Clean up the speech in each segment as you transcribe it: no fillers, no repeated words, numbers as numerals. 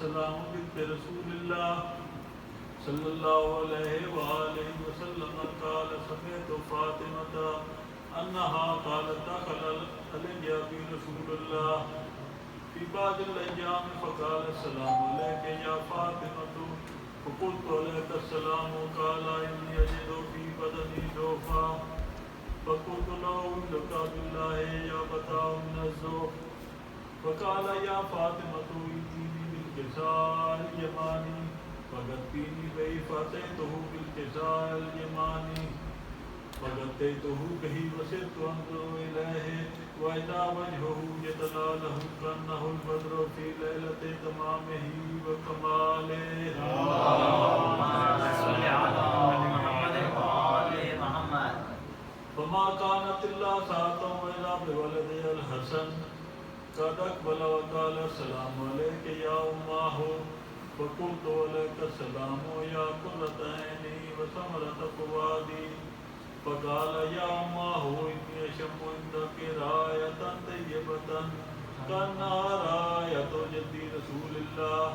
السلام بنت رسول الله صلى الله عليه وآله وسلم قال سمعت فاطمة أنها قالت دخل علي بي رسول الله في بعض الأيام فقال السلام عليك يا فاطمة فقلت عليك السلام قال إني أجد في بدني ضعفا فقلت له لك بالله يا بتاع من الزوف فقال يا فاطمة ائتيني بالكساء اليماني فغطيني به فأتيته بالكساء اليماني فغطيته به وسرت أنظر إليه وإذا وجهه يتلاله كأنه البدر في ليلة تمامه وكماله. اللهم صل على محمد وآل محمد. فما كانت إلا ساعة وإذا بولدي الحسن قد أقبل وقال السلام عليك يا أماه فقلت عليك السلام يا قرة عيني وثمرة فؤادي فقال يا أماه إني أشم عندك راية طيبة كأنها راية جدي رسول الله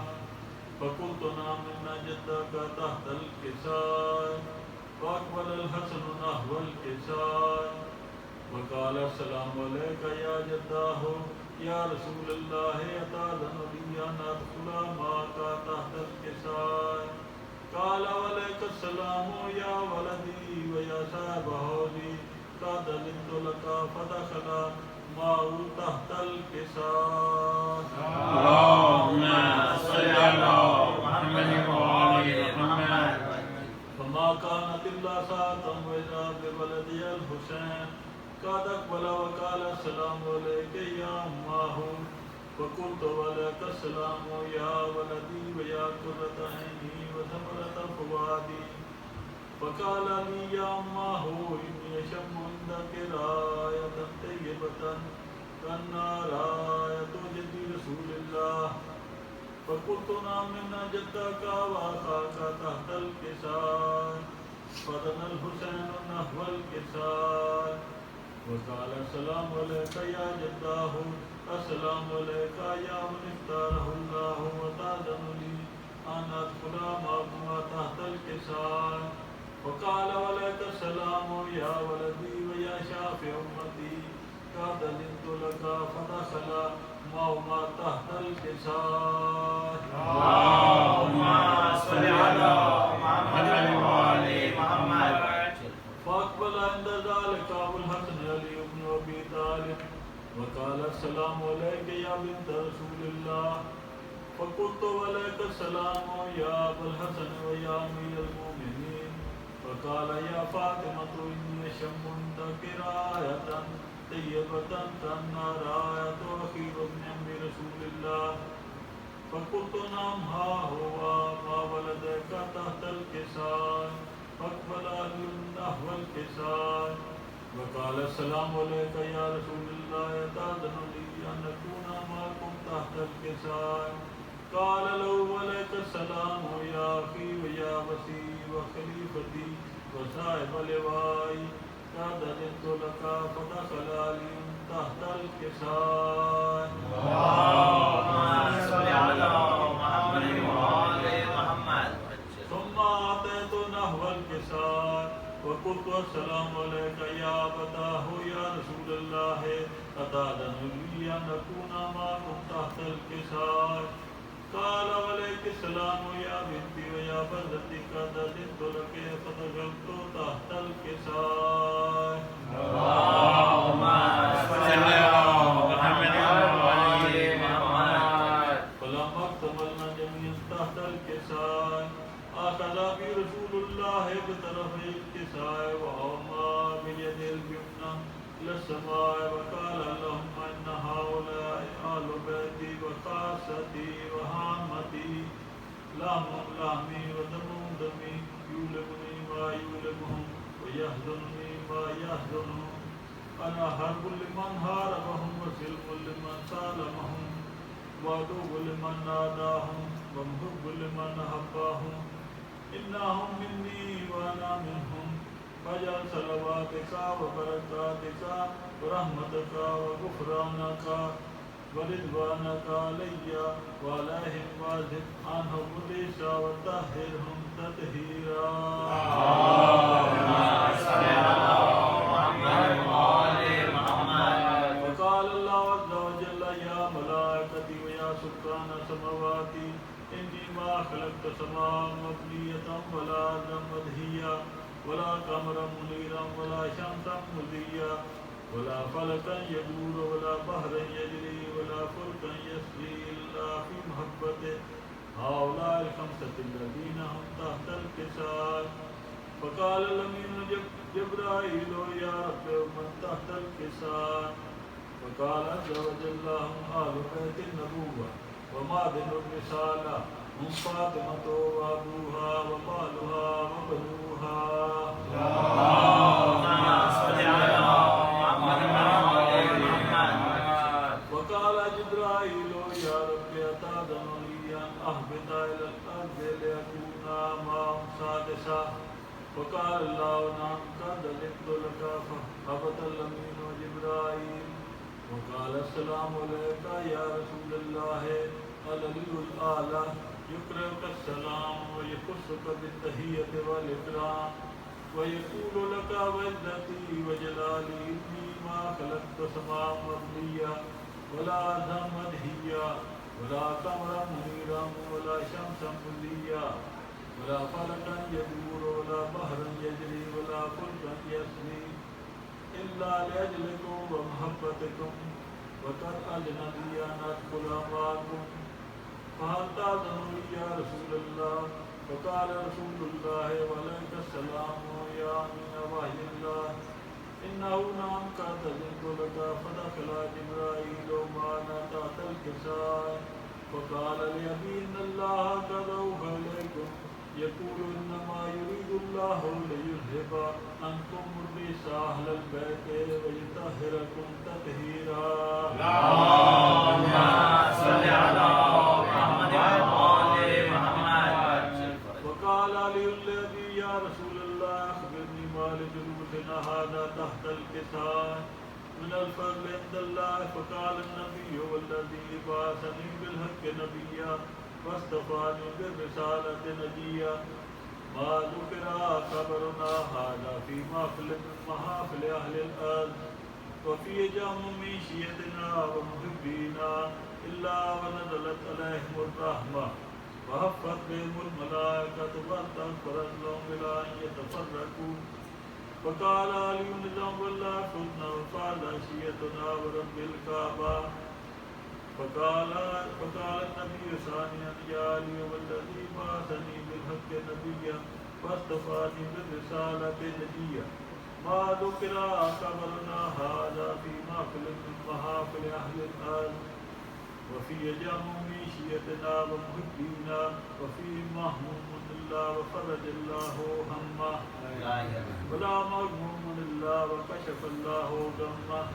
فقلت نعم إن جدك تحت الكساء فأقبل الحسن نحو الكساء وقال السلام عليك يا جداه يا رسول الله أتأذن لي أن أدخل معك تحت الكساء قال عليك السلام يا ولدي ويا صاحب حولي قد أذنت لك فدخل معه تحت الكساء. اللهم صل على محمد وآل محمد. فما كانت إلا ساعة وإذا بولدي الحسين قد أقبل وقال السلام عليك يا أماه فقلت عليك السلام يا ولدي ويا قرة عيني وثمرة فؤادي فقال لي يا أماه إني أشم عندك راية طيبة كأنها راية جد رسول الله فقلت نعم إن جدك وأخاك تحت الكساء فدنا الحسين نحو الكساء وقال السلام عليك يا جداه السلام عليك يا من اختاره الله وتأذن لي أن أدخل معكما تحت الكساء وقال عليك السلام يا ولدي ويا شافع أمتي قد أذنت لك فدخل معهما تحت الكساء. اللهم صل على محمد وآل محمد. فأقبل عند ذلك أبو الحسن علي بن أبي طالب وقال السلام عليك يا بنت رسول الله فقلت عليك السلام يا أبا الحسن ويا أمير المؤمنين فقال يا فاطمة إني أشم عندك راية طيبة كأنها راية أخي وابن عم رسول الله فقلت نعم ها هو ما ولدك تحت الكساء فاقبل علي نحو الكساء وقال السلام عليك يا رسول الله أتأذن لي أن أكون معكم تحت الكساء قال له عليك السلام يا أخي ويا وسي وخليفتي وصاحب لوائي قد أذنت لك فدخل علي تحت الكساء. اللهم صل على محمد وآل محمد. ثم أتيت نحو الكساء وقلت السلام عليك يا أبتاه يا رسول الله أتأذن لي أن أكون معكم تحت الكساء قال عليك السلام يا بنتي ويا بنتي قد أذنت لك فدخلت تحت الكساء. اللهم صل على محمد وآل محمد. فلما اكتملنا جميعا تحت الكساء أخذ بي رسول الله بطرفي الكساء وأومى باليد اليمنى إلى السماء وقال اللهم إن هؤلاء أهل بيتي وخاصتي وهامتي لهم لحمي ودمهم دمي يؤلمني ما يؤلمهم ويحزنني ما يحزنهم أنا حرب لمن هاربهم وسلم لمن سالمهم وعدو لمن ناداهم ومحب لمن أحباهم إنهم مني وأنا منهم فاجعل صلواتك وبركاتك ورحمتك وغفرانك ورضوانك علي وعليهم وازد عنهم الرجس وطهرهم تطهيرا. وقال الله عز وجل يا ملائكتي ويا سكان سماواتي إني ما خلقت سماء مبنية ولا أرضا مدهيا ولا قمرا منيرا ولا شمسا مضيا ولا فلكا يدور ولا بحرا يجري ولا فلكا يسري إلا في محبته هؤلاء الخمسة الذين هم تحت الكساء. فقال الأمين جبرائيل يا رب من تحت الكساء. فقال عز وجل هم آل بيت النبوة ومعدن الرسالة هم فاطمة وأبوها ومالها وبنوها. وقال جبرائيل يا رب أتأذن لي أن أهبط إلى الأرض لأكون معهم سادسا. وقال الله نعم قد أذنت لك فهبط الأمين وجبرائيل. وقال السلام عليك يا رسول الله العلي الأعلى يقرئك السلام ويخصك بالتحية والإكرام ويقول لك وعزتي وجلالي إني ما خلقت سماء مبنية ولا أرضا مدهيا ولا قمرا منيرا ولا شمسا مضيا ولا فلكا يدور ولا بحرا يجري ولا فلكا يسري إلا لأجلكم ومحبتكم وقد أذن لي أن أدخل معكم فهل تأذن لي يا رسول الله. فقال رسول الله وعليك السلام يا أمين وحي الله إنه نعم قد أذنت لك. فدخل جبرائيل معنا تحت الكساء فقال لي إن الله قد أوحى إليكم يقول إنما يريد الله ليذهب عنكم الرجس أهل البيت ويطهركم تطهيرا. اللهم صل على محمد وآل محمد. وقال علي الذي يا رسول الله أخبرني ما لجلوسنا هذا تحت الكساء من الفضل عند الله. فقال النبي والذي بعثني بالحق نبيا واصطفاني بالرسالة نجيا ما ذكر خبرنا هذا في محفل من محافل أهل الأرض وفي جم من شيعتنا ومحبينا إلا ونزلت عليهم الرحمة وهفت بهم الملائكة واستغفرت لهم بلا أن يتفرقوا. فقال علي نظام الله خذنا وقال شيعتنا ورب الكعبة. فقال النبي ثانيا يا علي والذي بعثني بالحق نبيا واصطفاني بالرسالة نجيا ما ذكر خبرنا هذا في محفل من محافل أهل الأرض وفي جم من شيعتنا ومحبينا وفي مهموم الله وفرج الله همه ولا مغموم الله وكشف الله غمه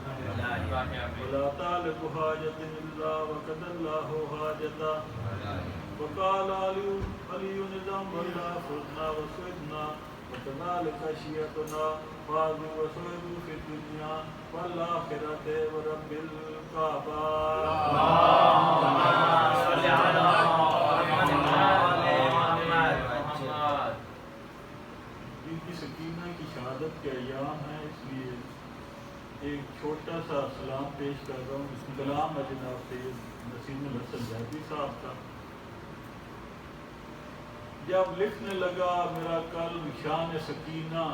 ولا طالب حاجة إلا وقضى الله حاجته. وقال علي نظام الله خذنا وسعدنا وكذلك شيعتنا فاضوا وسعدوا في الدنيا والآخرة ورب الكعبة. اللهم صل على محمد وآل محمد. کی سکینہ کی شہادت کے ایام ہیں اس لیے ایک چھوٹا سا سلام پیش کر رہا ہوں. کلام ہے جناب سید نسیم الحسن زیدی صاحب کا. جب لکھنے لگا میرا قلب شان سکینہ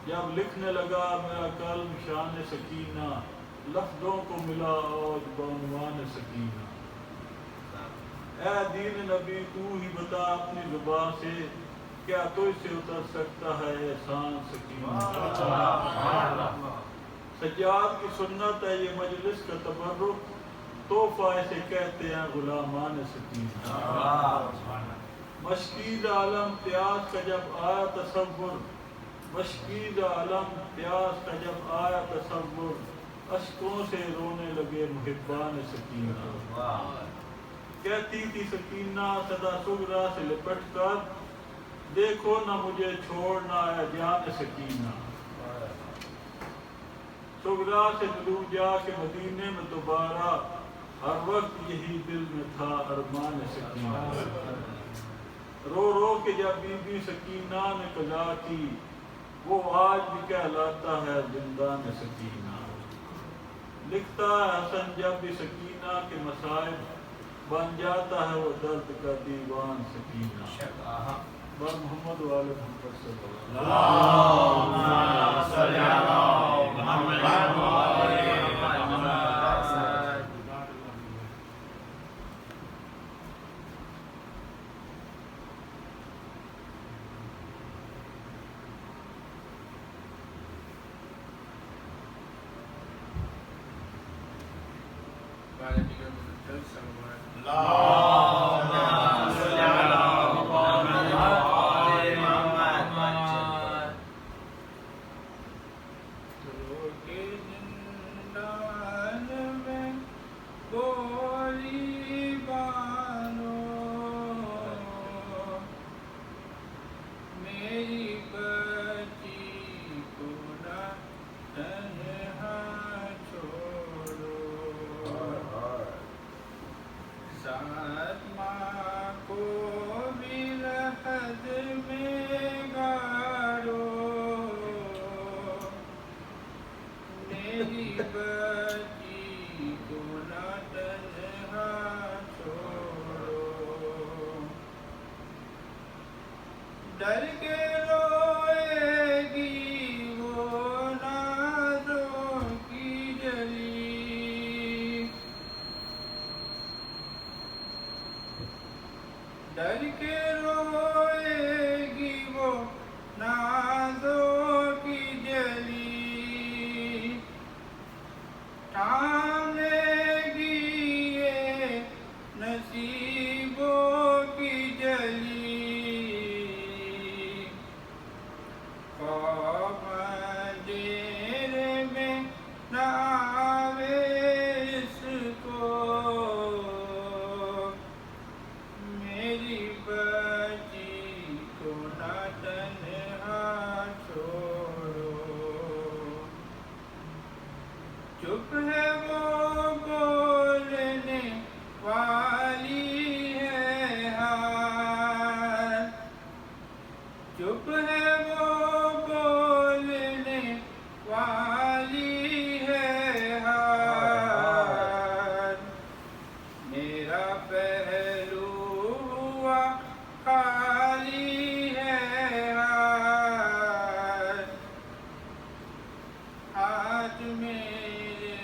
جب لکھنے لگا میرا قلب شان سکینہ لفظوں کو ملا اور بعنوان سکینہ. اے دین نبی تو ہی بتا اپنی زبان سے کیا تجھ سے اتر سکتا ہے احسان سکینہ. سجاد کی سنت ہے یہ مجلس کا تبرک تحفہ اسے کہتے ہیں غلامان سکینہ. مشکید عالم پیاس کا جب آیا تصور مشکید عالم پیاس کا جب آیا تصور اشکوں سے رونے لگے محبان سکینہ. کہتی تھی سکینہ صدا صغرا سے لپٹ کر دیکھو نہ مجھے چھوڑنا ہے جان سکینہ. سغرا سے ملو جا کے مدینے میں دوبارہ، ہر وقت یہی دل میں تھا ارمان سکینہ۔ رو رو کے جب بی بی سکینہ نے قضا کی، وہ آج بھی کہلاتا ہے زندان سکینہ۔ لکھتا ہے حسن جب بھی سکینہ کے مصائب، بن جاتا ہے وہ درد کا دیوان سکینہ۔ بر محمد والے محمد صلی اللہ اللہم صلی علی محمد وآل محمد۔ اللہم صلی علی محمد وآل محمد۔ رو کے زندان میں گولی بانو، میری بچی کو نہ تنہا چھوڑو، ساتھ ماں کو بھی لحد میں گاڑو، میری بچی کو نہ تنہا چھوڑو، ڈر کے روئے گی وہ نازوں کی جلی، ڈر کے روئے گی وہ نازوں کی جلی، تھام لے گی یہ نصیبوں کی جلی، خوف اندھیرے میں نہ آوے اس کو، میری بچی کو نہ تنہا چھوڑو، چپ ہے وہ بولنے والی ہے حال، چپ ہے وہ بولنے والی ہے حال، میرا پہلو ہوا خالی ہے ہاتھ میرے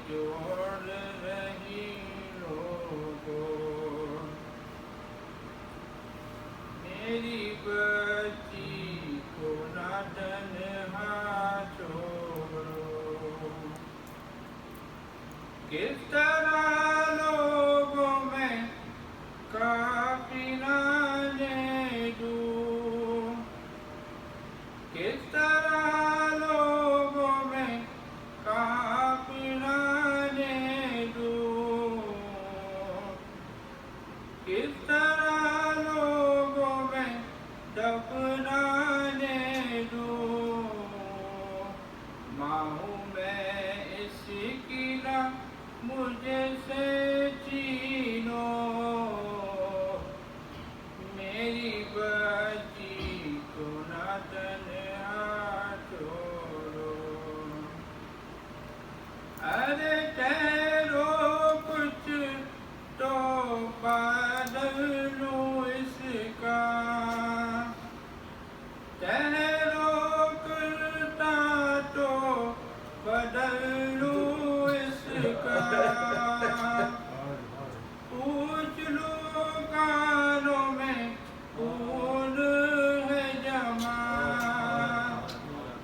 جوڑ رہی لوگوں، میری بچی کو نہ تنہا چھوڑو، کس طرح لوگوں میں کافی نہ دوں، کس طرح لوگوں میں کافی نہ دوں، کس طرح لوگوں میں دفنانے دوں، ماں ہوں میں اس کی نہ مجھے سے چھینو، میری بچی کو نہ تنہا چھوڑو، ارے ٹھہرو کچھ تو بدل لوں اس کا، ٹھہرو کرتا تو بدل لوں اس کا، پوچھ لوں کانوں میں خون ہے جمع،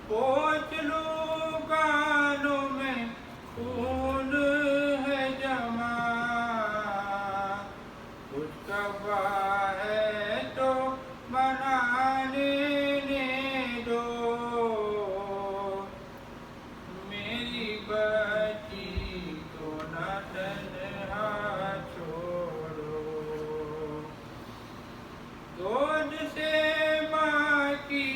پوچھ لوں کانوں میں خون ہے جمع، کچھ کفا ہے تو بنانے دو، میری بچی کو نہ تنہا چھوڑو، گود سے ماں کی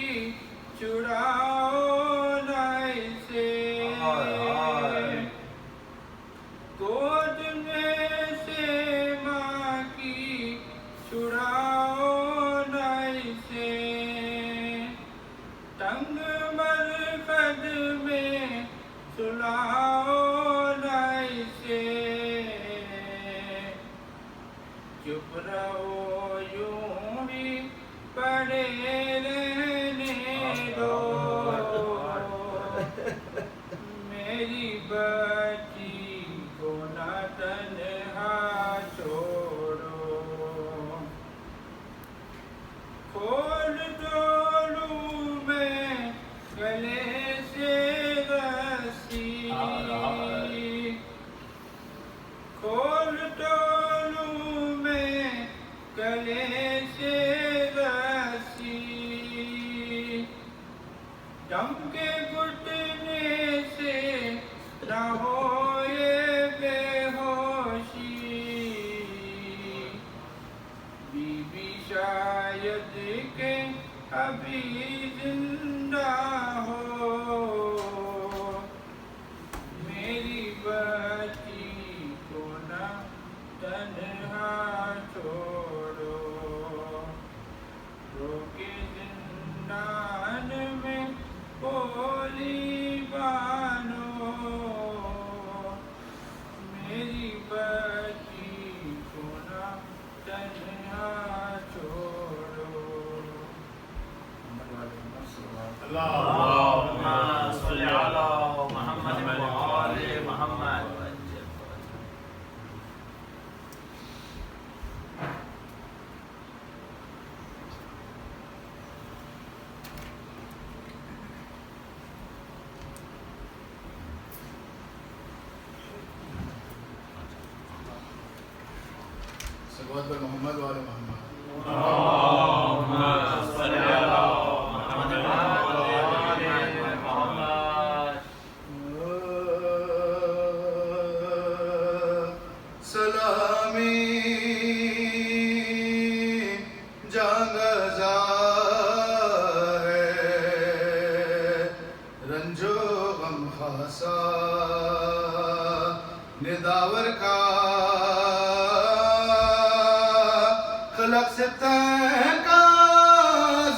چھڑاؤ نہ اسے، چپ رہو یوں ہی پڑے رہنے دو میری بچی کو نہ تنہا چھوڑو کھول ڈولوں میں گلے سے رسی کھول ڈولوں میں گلے سے رسی دم کے گھٹنے سے نہ ہو یہ بے ہوشی بی بی شاید کہ ابھی زندہ ہو میری بچی کو نہ تنہا چھوڑو رو کے زندان میں گولی بانو میری بچی کو نہ تنہا چھوڑو اللهم صل على محمد وآل محمد صلوات پر محمد وآل محمد اللهم صل على محمد وآل محمد سلامی جانگزا ہے رنج و غم خاصا نداور کا خلق سے تنکا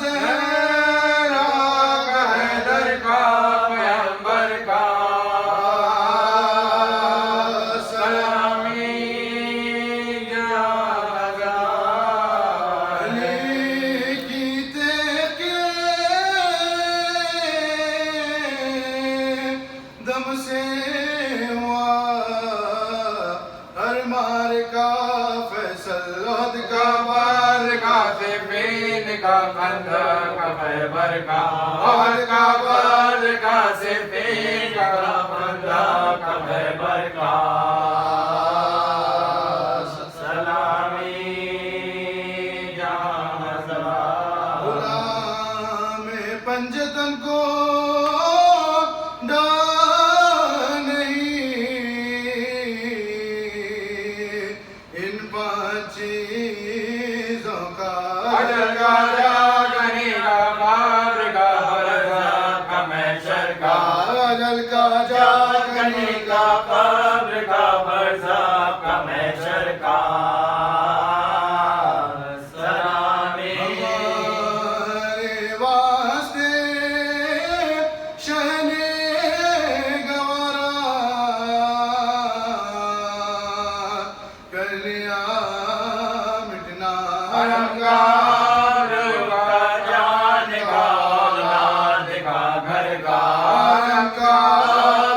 زہرا کا حیدر کا پیغمبر کا سلامی جانگزا علی کی تیکے دم سے ہوا ہر مار کا فیصل عہد کا بار کا سفین کا خندق کا خیبر کا عہد کا بار کا سفین کا خندق کا خیبر کا سلامی جانگزا غلام پنجتن کو ان پانچ چیزوں کا اجل کا جاگنے کا قبر کا برزخ کا محشر کا اجل کا جاگنے کا قبر کا برزخ کا محشر کا سلامی ہمارے واسطے شہن گوارا کر لیا مٹنا حرم کا جان کا اولاد کا گھر کا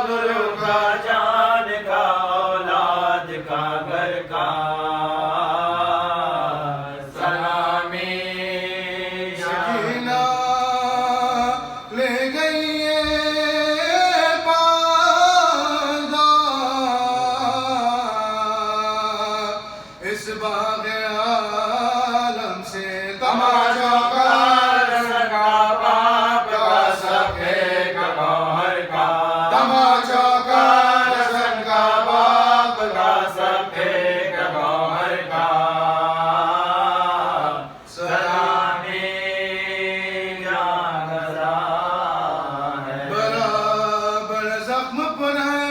حرم کا جان کا اولاد کا گھر کا سلامی سکینہ لے گئی پردہ اس باغ عالم سے تماشا کر سکا باپ کا سکے کا گوہر کا تماشا کر سکا باپ کا سکے کا گوہر کا سلامی جانگزا ہے برابر زخم پر ہے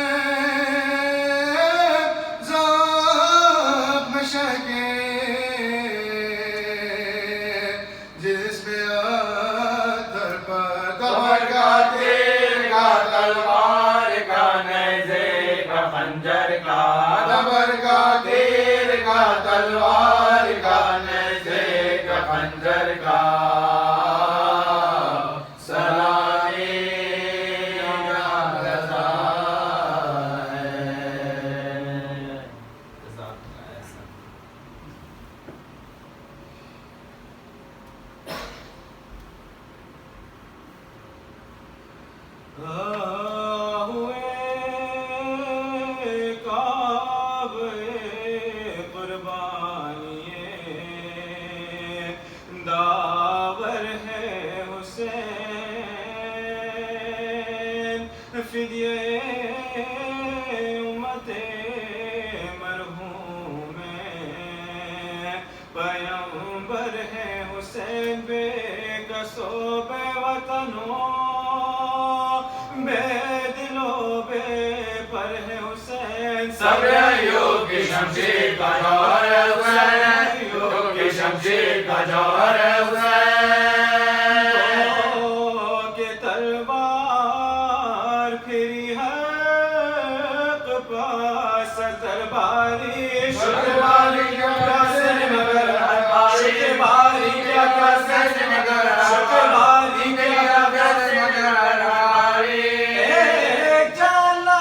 زخم شہ کے فدیے امت مرحوم پیغمبر ہے حسین بے کسو بے وطنوں بے دلوں بے پر ہے حسین سب ایوب کی شمشیر کا جوہر ہے حسین ایوب کی شمشیر کا جوہر ہے حسین کہ تلوار پھری حق پاس درباری شکرباری کیا کاسن مگر ہر باری شکرباری کیا کاسن مگر ہر شکرباری کیا کاسن مگر ہر باری ایک جانا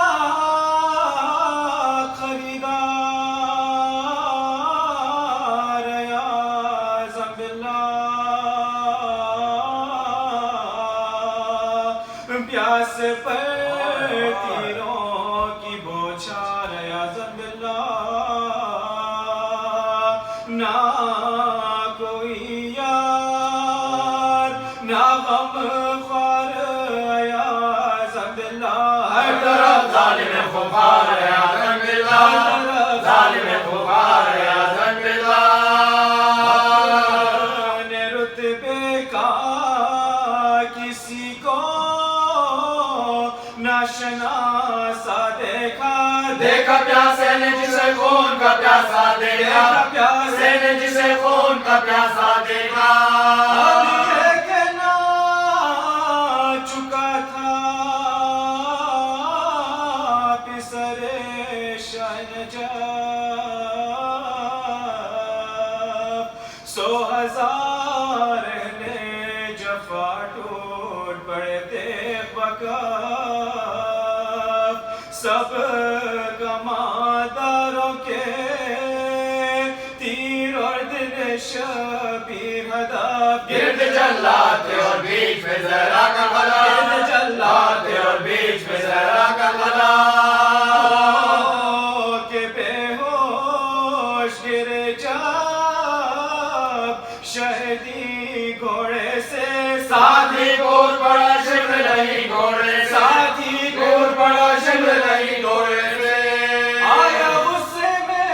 خریدار یا زمبلا پیاس پر تیروں کی بوچھار یا زمبلا نہ کوئی یار نہ غم خوار یا زمبلا ہر طرف ظالم خوبار ہے آزم باللہ ظالم خوبار ہے آزم باللہ نے رتبے کا کسی کو ناشناسا دیکھا دیکھا پیاسے نے جسے خون کا پیاسا دیکھا پیاسے نے جسے خون کا پیاسا دیکھا اب یہ کہ نہ چکا تھا پسر شہنجاب 100,000 نے جفا ٹوٹ پڑے تھے وقاف سب کمانداروں کے تیر اور دل شبیر ہدف گرد جلات تھے اور بیچ میں زہرا کا غلا گرد جلات تھے اور بیچ میں زہرا کا غلا کہ بے ہوش گر جاب شہدی گھوڑے سے ساتھی گور بڑا شمر نہیں گھوڑے سے ساتھی گور بڑا شمر نہیں گھوڑے سے آیا غصے میں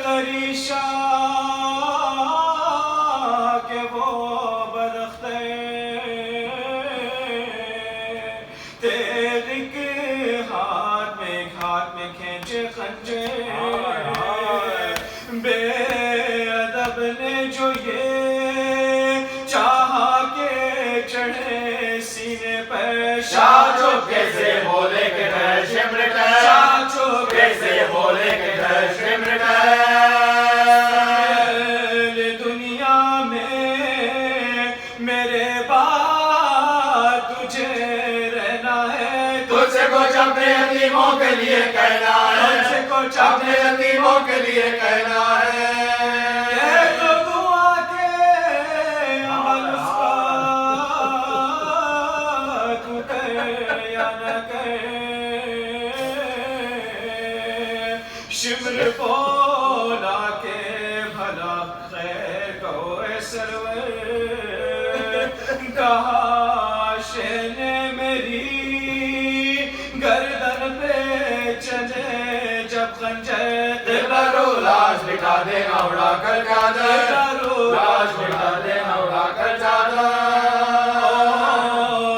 قریشہ کہ وہ بداختر تیغ کے ہاتھ میں کھینچے خنجر بے ادب نے جو یہ چاہا کہ چڑھے سینے پر شاہ چوکے سے بولے کہ گھر شمر کا شاہ چوکے کیسے بولے کہ گھر شمر کا دنیا میں میرے بعد تجھے رہنا ہے تجھ سے کچھ اپنے یتیموں کے لیے کہنا ہے تجھ سے کچھ اپنے یتیموں کے لیے کہنا ہے یہ تو دعا کے عمل اس کا تو کر یا نہ کر شمر بولا کے بھلا خیر کہو اے سرور کہا شہنے میری گردن پہ چلے جب خنجر دلبرو لاش بٹھا دینا اڑا کر چادر لاش بٹھا دینا اڑا کر چادر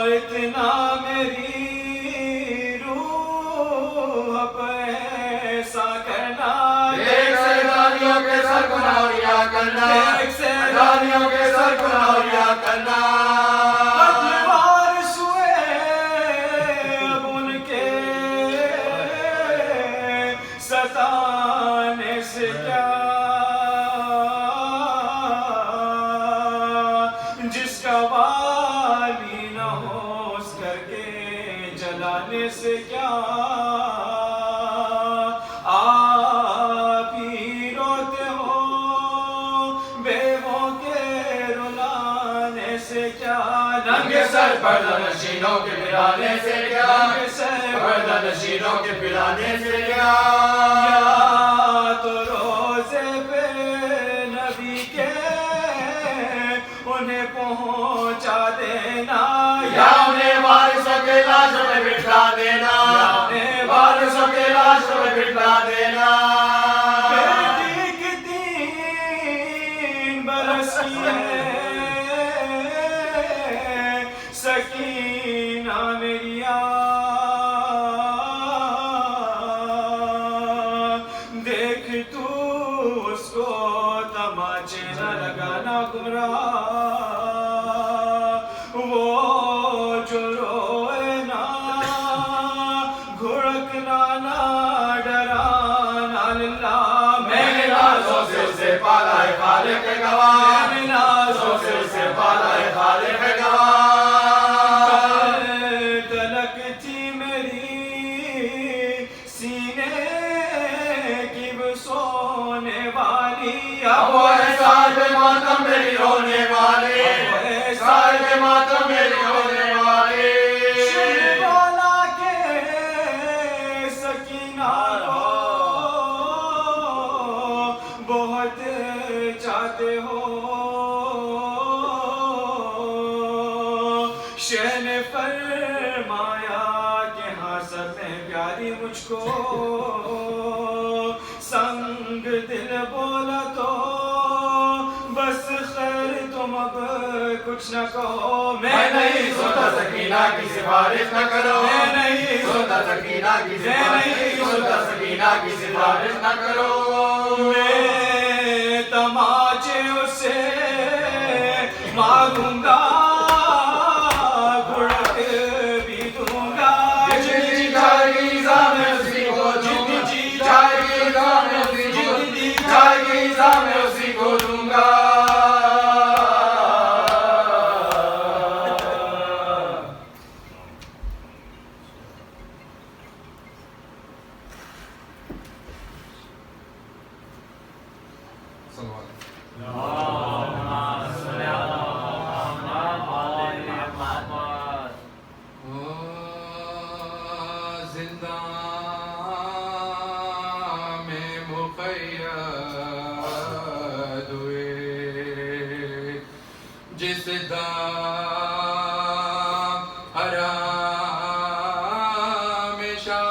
اتنا میری روح پہ ایسا کرنا ایک سے دانیوں کے سر کو نوریا کرنا ایک سے دانیوں کے سر کو نوریا کرنا ادوار سوئے اب ان کے ستانے سے کیا جس کا والی نہ ہو اس کر کے جلانے سے کیا آپ ہی روتے ہو بیووں کے رلانے سے کیا ننگے سر پردہ نشینوں کے پلانے سے کیا ننگے سر پردہ نشینوں کے پلانے سے کیا یا تو روزے پہ نبی کے انہیں پہنچا دینا یا انہیں وارث کے لاشوں میں بٹھا دینا وارثوں کے لاشوں میں بٹھا دینا بیٹی کی 3 برس کی ہے سکینہ میری دیکھ تو اس کو تماچے نہ لگانا گمراہ وہ جو روئے نا گھڑکنا نہ ڈرانا للہ میں نے نازوں سے اسے پالا ہے خالق گواہ میں نے نازوں سے اسے پالا ہے خالق گواہ دلک تھی میری سینے کی وہ سونے والی اب وہ ہے صاحب ماتم میری رونے والی صاحب ماتم میری رونے والی شربالا کے سکینہ کو بہت چاہتے ہو شہ نے فرمایا کہ ہاں سب میں پیاری مجھ کو سنگ دل بولا تو بس خیر تم اب کچھ نہ کہو میں نہیں سوتا سکینہ کی سفارش نہ کرو میں نہیں سوتا سکینہ کی سفارش سوتا سکینہ کی سفارش نہ کرو میں تماچے اسے ماروں گا گھڑک بھی دوں گا جتنی جائے گی ایزا میں اسی کو دوں گا جائے گی ایزا میں اسی کو جائے گی ایزا میں اسی کو دوں گا زندان میں مقید ہوئے جس دام حرام شاہ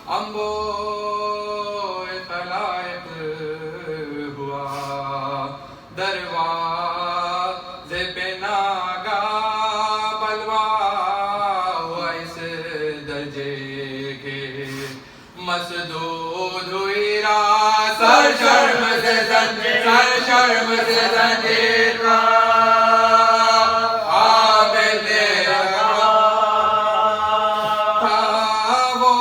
امبو خلائق ہوا دروازے پہ ناگا بلوا ہوا اس درجے کے مسدود ہوئی راہ سر شرم سے زنجیر کا عابد تھا وہ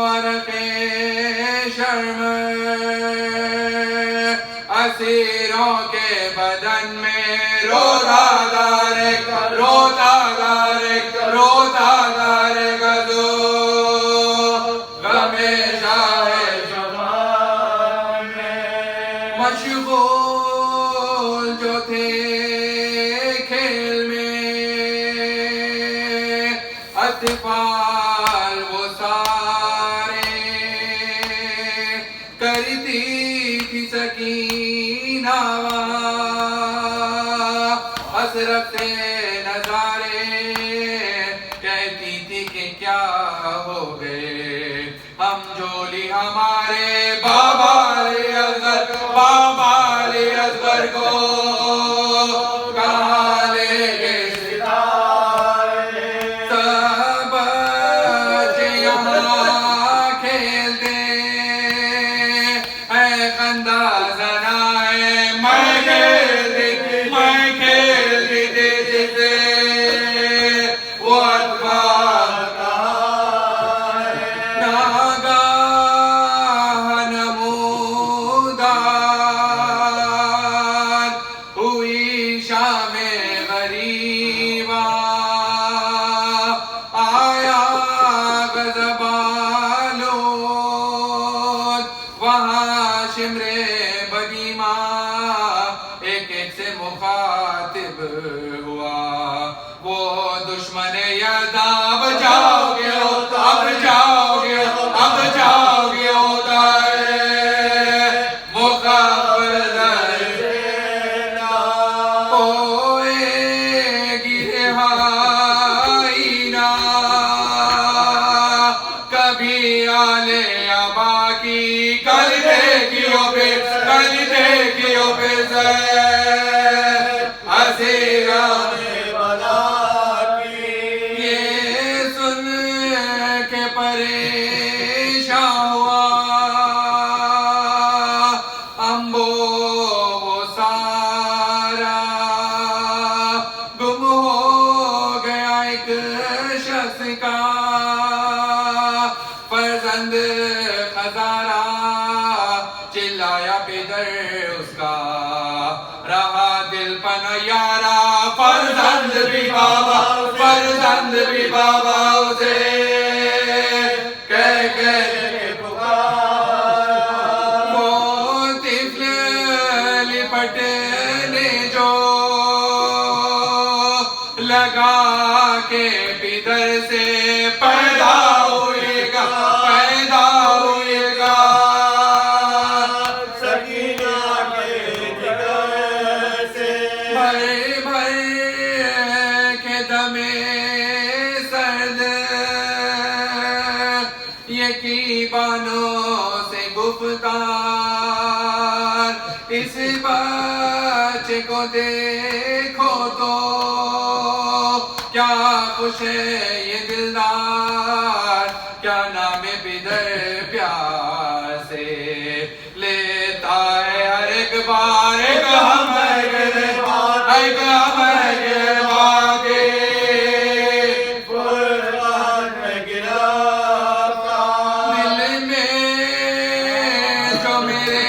عرق شرم اسیروں کے بدن میں روتا دار گزو غم شاہ جوان میں مشغول جو تھے کھیل میں اطفال وہ سارے کرتی تھی سکینہ حسرت نظارے کہتی تھی کہ کیا ہو گئے ہم جولی ہمارے بابا علی اصغر کو کہاں لے گئے ستارے سب بچے یہاں کھیلتے اے خندہ زنائے میں کھیلتی تھی جسے وہ اطفال ناگاہ نمودار ہوئی شام غریبا آیا غضب آلود وہاں شمر بدیما ایک سے مخاطب ہوا وہ دشمن یزداں اب جاؤ گے ادھر مقابلہ ہوئے زید اسیران بلا کی یہ سن کے پریشان ہوا امبو وہ سارا گم ہو گیا ایک شخص کا فرزند خزارہ چلایا پدر اس کا رہا دل پن یارا فرزند بھی بابا اسے کہہ کے وہ طفل لپٹنے جو لگا کے پدر سے پیدا ہوئے گا سکینہ کے جگر سے بھر کے دم سرد یقینوں سے گفتار اس بچے کو دیکھو تو کیا خوش ہے یہ دلدار کیا نام پدر پیار سے لیتا ہے ہر ایک بار ایک ہم دل میں جو میرے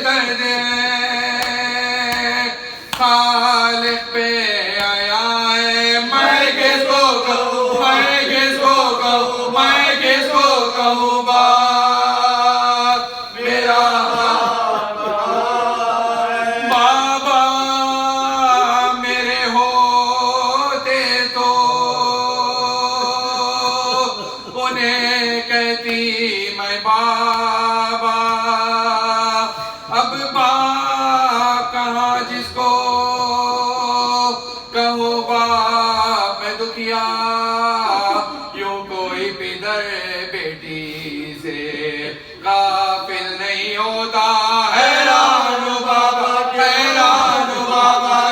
درد خالق پہ آیا ہے میں کس کو کہوں بات میرا بابا میرے ہوتے تو انہیں کہتی میں بابا اب باپ کہاں جس کو کہوں باپ میں دکھیا یوں کوئی پدر بیٹی سے غافل نہیں ہوتا حیران ہوں بابا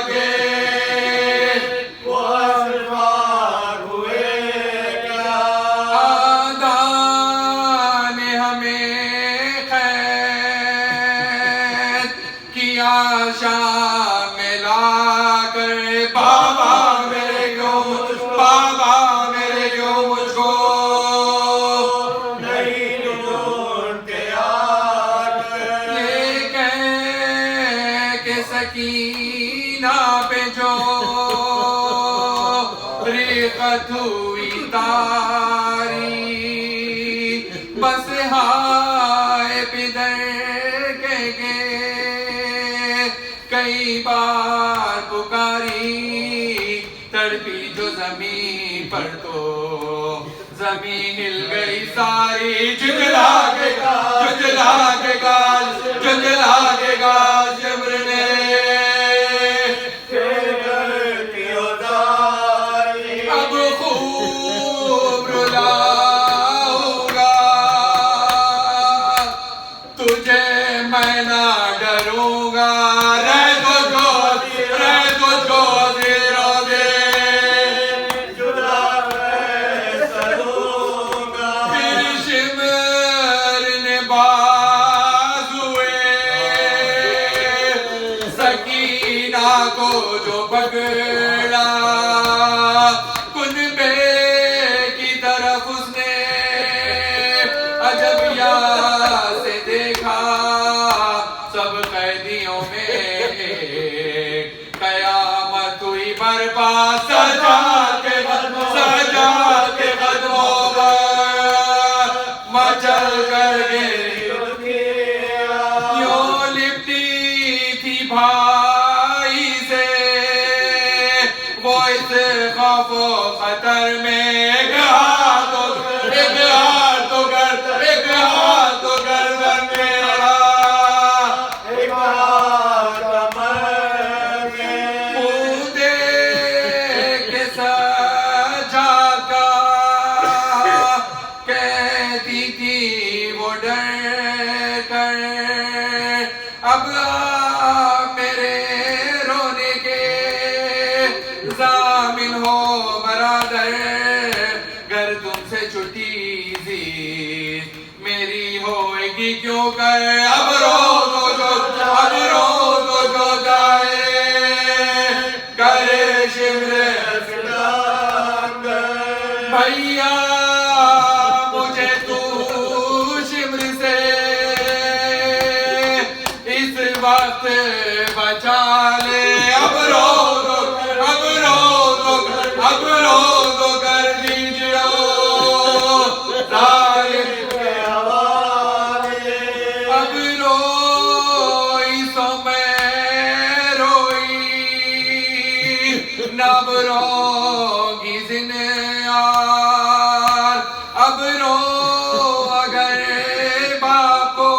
کے وہ اسرار ہوئے کیا آدھا نے ہمیں خیر کیا شام میں لا کر بابا میرے کیوں مجھ کو نہیں ڈھونڈتے یہ کہہ کے سکینہ پہ جو ریخت ہوئی تاری بس ہائے پدر کہہ کے کئی بار پکاری تڑپی جو زمین پر تو زمین ہل گئی ساری جھنجھلا کے گال جبر نے اب خوب رلاؤں گا تجھے میں نہ ڈروں گا رہ تجھ کو زیرو دے پھر شمر نے باز ہوئے سکینہ کو جو پکڑا کنبے کی طرف اس نے عجبیہ سے دیکھا سب قیدیوں میں قیامت ہوئی برپا سجا کے قدموں پر مچل کر گری یوں لپٹی تھی بھائی سے وہ اس خوف و خطر میں ایک ہاتھ تو گردن میں اب گی کیوں کہ اب روز جو جائے کرے شمر بھیا مجھے تو شمر سے اس وقت بچا لے اب روز کر دیجیے اب روئی سو میں روئی نب روگی زنیار اب رو اگر باپ کو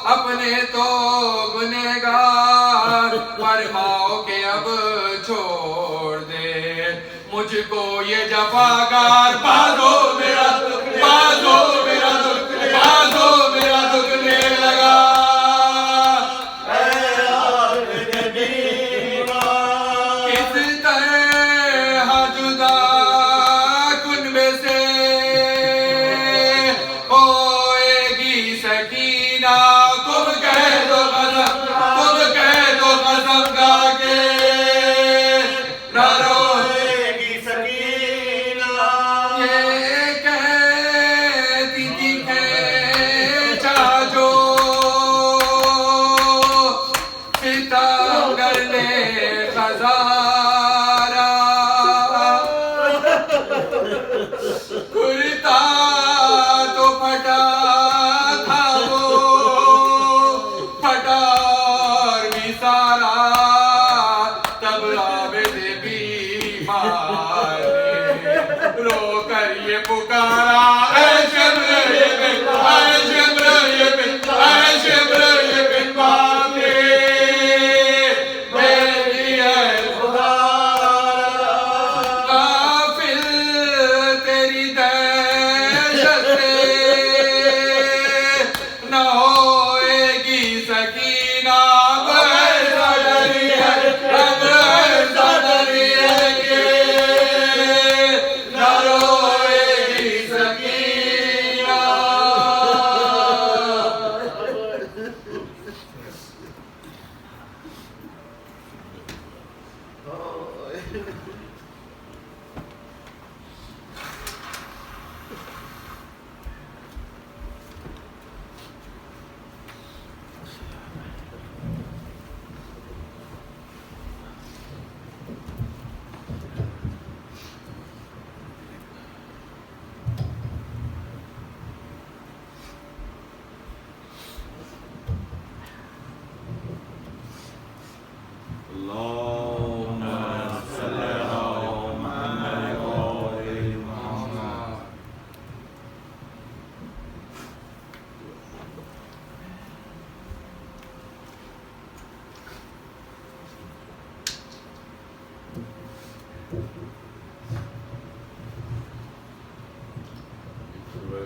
اپنے تو گنہگار فرماؤ کہ اب چھوڑ دے مجھ کو یہ جفاگار بازو میرا دکھنے لگا کس طرح جدا کن میں سے ہوئے گی سکینہ تم کہہ دو قسم کھا کے نہ روئے گی سکینہ یہ کہتی تھی کہ چاچو ستم کرنے خزارہ کرتا تو پھٹا تھا وہ پھٹا اور بھی سارا تب عابد بیمار نے رو کر یہ پکارا اے شمر یہ بن باپ میری ہے خدا غافل تیری دہشت سے نہ ہوئے گی سکینہ اب ایسا ڈری ہے کہ نہ روئے گی سکینہ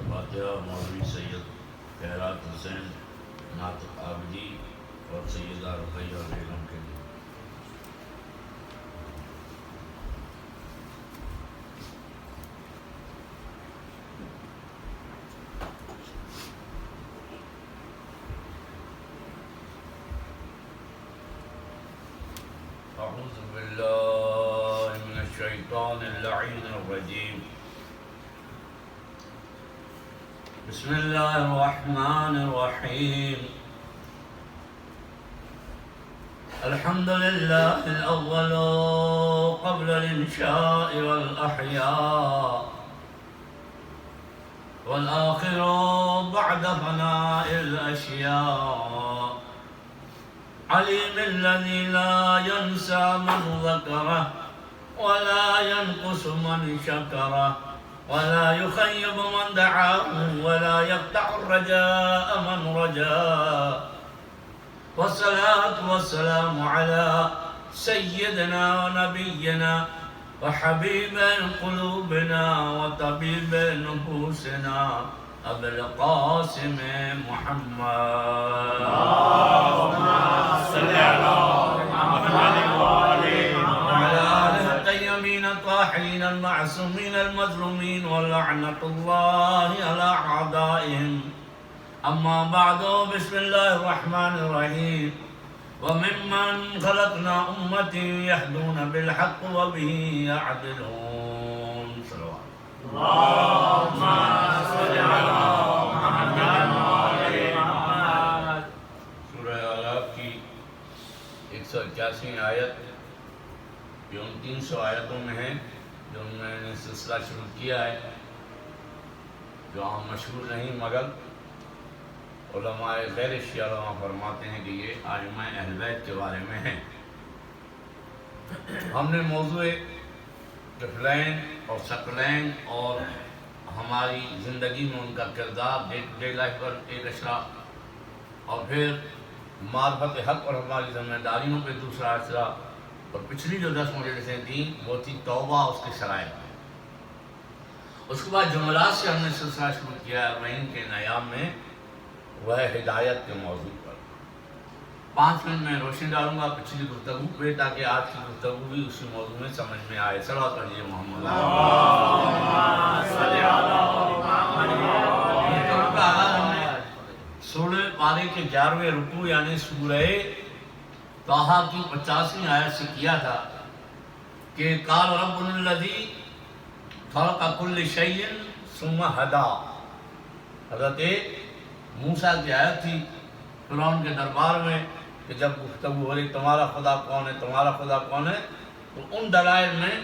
فاتحہ مولوی سید خیرات حسین ناطق عابدی اور سیدہ رقیہ بیگم کے لیے اعوذ باللہ من الشیطان اللعین الرجیم بسم اللہ الرحمن الرحیم الحمد للہ الاول قبل الانشاء والاحیاء والآخر بعد فناء الاشیاء علیم الذی لا ينسى من ذکرہ ولا ينقص من شکرہ ولا يخيب من دعاه ولا يقطع الرجاء من رجاء والصلاة والسلام على سيدنا ونبينا وحبيب قلوبنا وطبيب نفوسنا أبي القاسم محمد اللهم صل على محمد وعلى آله الطيبين الطاهرين المعصومين المظلومين ولعنة الله على أعدائهم اما بعد بسم اللہ الرحمن الرحیم وممن خلقنا امتی یہدون بالحق وبہ یعدلون صلوات اللہم صلی علی محمد وعلی محمد۔ سورہ اعراف کی 181 آیت جو ان 300 آیتوں میں ہے جو میں نے سلسلہ شروع کیا ہے، جو عام مشہور نہیں مگر علماء غیر شیعہ علماء فرماتے ہیں کہ یہ ائمہ اہل بیت کے بارے میں ہے۔ ہم نے موضوع طفلین اور ثقلین اور ہماری زندگی میں ان کا کردار ڈے ٹو ڈے لائف پر ایک اشرا، اور پھر معرفت حق اور ہماری ذمہ داریوں پہ دوسرا اشرا، اور پچھلی جو 10 مجلسیں تھیں وہ تھی توبہ اس کے شرائط میں۔ اس کے بعد جمعرات سے ہم نے سلسلہ شروع کیا ہے اربعین کے نیام میں، وہ ہے ہدایت کے موضوع پر۔ 5 منٹ میں روشنی ڈالوں گا پچھلی گفتگو پہ تاکہ آج کی گفتگو بھی اسی موضوع میں سمجھ میں آئے۔ صلوات پڑھیے محمد۔ سورہ پارے کے 11ویں رکوع یعنی سورہ طٰہٰ کی 50ویں آیت سے کیا تھا کہ قال ربنا الذی خلق کل شیء ثم ہدیٰ۔ حضرت موسیٰ کی آیت تھی فرعون کے دربار میں کہ جب گفتگو ہو رہی تمہارا خدا کون ہے، تمہارا خدا کون ہے، تو ان دلائل میں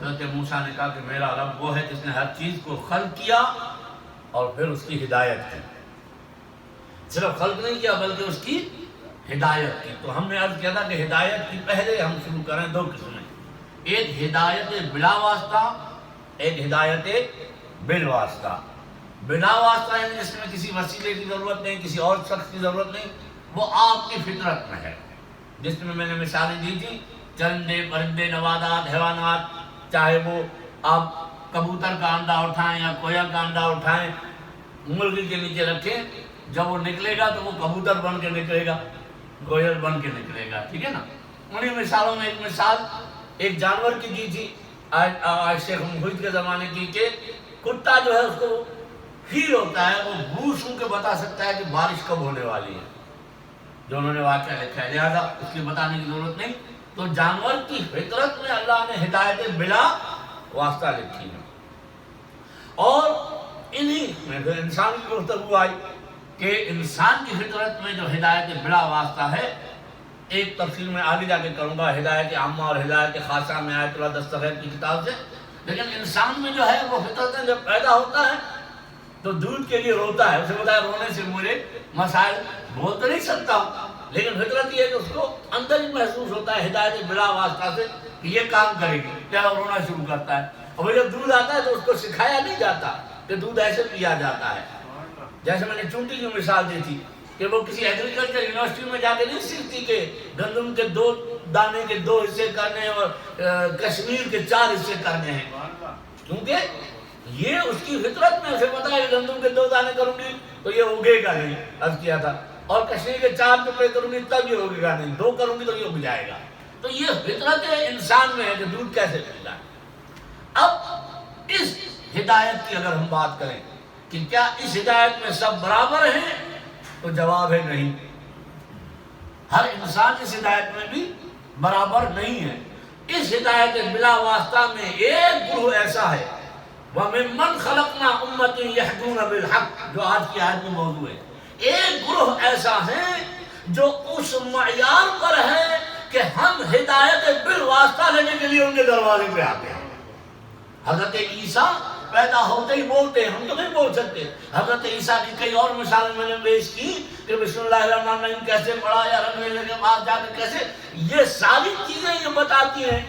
حضرت موسیٰ نے کہا کہ میرا رب وہ ہے جس نے ہر چیز کو خلق کیا اور پھر اس کی ہدایت کی۔ صرف خلق نہیں کیا بلکہ اس کی ہدایت کی۔ تو ہم نے عرض کیا تھا کہ ہدایت کی پہلے ہم شروع کریں 2 قسمیں، ایک ہدایت بلا واسطہ، ایک ہدایت بالواسطہ۔ بلا واسطہ یعنی جس میں کسی وسیلے کی ضرورت نہیں، کسی اور شخص کی ضرورت نہیں، وہ آپ کی فطرت میں ہے، جس میں نے مثالیں دی تھی، چرندے پرندے نباتات حیوانات، چاہے وہ آپ کبوتر کا انڈا اٹھائیں یا کویا کا انڈا اٹھائیں، مرغی کے نیچے رکھیں، جب وہ نکلے گا تو وہ کبوتر بن کے نکلے گا، کوئل بن کے نکلے گا، ٹھیک ہے نا۔ انہی مثالوں میں ایک مثال ایک جانور کی دی تھی آج شیخ محیط کے زمانے کی، کہ کتا جو ہے اس کو فیل ہوتا ہے، وہ بو سو کے بتا سکتا ہے کہ بارش کب ہونے والی ہے، جو انہوں نے واقعہ لکھا ہے، لہذا اس کے بتانے کی ضرورت نہیں۔ تو جانور کی فطرت میں اللہ نے ہدایت بلا واسطہ لکھی ہے، اور انہی میں پھر انسان کی گفتگو آئی کہ انسان کی فطرت میں جو ہدایت بلا واسطہ ہے، ایک تفصیل میں آگے جا کے کروں گا ہدایت عامہ اور ہدایت خاصہ میں آیت اللہ دستخیر کی کتاب سے، لیکن انسان میں جو ہے وہ فطرت میں جب پیدا ہوتا ہے تو دودھ کے لیے روتا ہے، اسے بتایا رونے سے مجھے مسائل بول تو نہیں سکتا ہوں، لیکن فطرت یہ ہے کہ اس کو اندر ہی محسوس ہوتا ہے ہدایت بلا واسطہ سے کہ یہ کام کرے گی، کیا رونا شروع کرتا ہے۔ اور جب دودھ آتا ہے تو اس کو سکھایا نہیں جاتا کہ دودھ ایسے پیا جاتا ہے۔ جیسے میں نے چونٹی کی مثال دی تھی کہ وہ کسی ایگریکلچر یونیورسٹی میں جا کے نہیں سیکھتی کہ گندم کے 2 دانے کے 2 حصے کرنے ہیں اور کشمیر کے 4 حصے کرنے ہیں، کیونکہ یہ اس کی فطرت میں اسے پتا ہے کہ گندم کے 2 دانے کروں گی تو یہ اگے گا نہیں، عرض کیا تھا، اور کشمیر کے 4 ٹکڑے کروں گی تب یہ اگے گا نہیں، 2 کروں گی تو یہ اگ جائے گا۔ تو یہ فطرت انسان میں ہے کہ دودھ کیسے پیتا ہے۔ اب اس ہدایت کی اگر ہم بات کریں کہ کیا اس ہدایت میں سب برابر ہیں، تو جواب ہے نہیں، ہر انسان اس ہدایت میں بھی برابر نہیں ہے۔ اس ہدایت بلا واسطہ میں ایک گروہ ایسا ہے، وَمِمَّنْ خَلَقْنَا أُمَّةٍ يَهْدُونَ بِالْحَقِّ، جو آج کی آیت میں موضوع ہے، ایک گروہ ایسا ہے جو اس معیار پر ہے کہ ہم ہدایت بالواسطہ لینے کے لیے ان کے دروازے پہ آتے ہیں۔ حضرت عیسیٰ پیدا ہوتے ہی بولتے ہیں، ہم تو نہیں بول سکتے۔ حضرت عیسیٰ کی کئی اور مثالیں میں نے پیش کی کہ بسم اللہ الرحمن الرحیم کیسے پڑھا یا رب کے پاس جا کے کیسے، یہ ساری چیزیں یہ بتاتی ہیں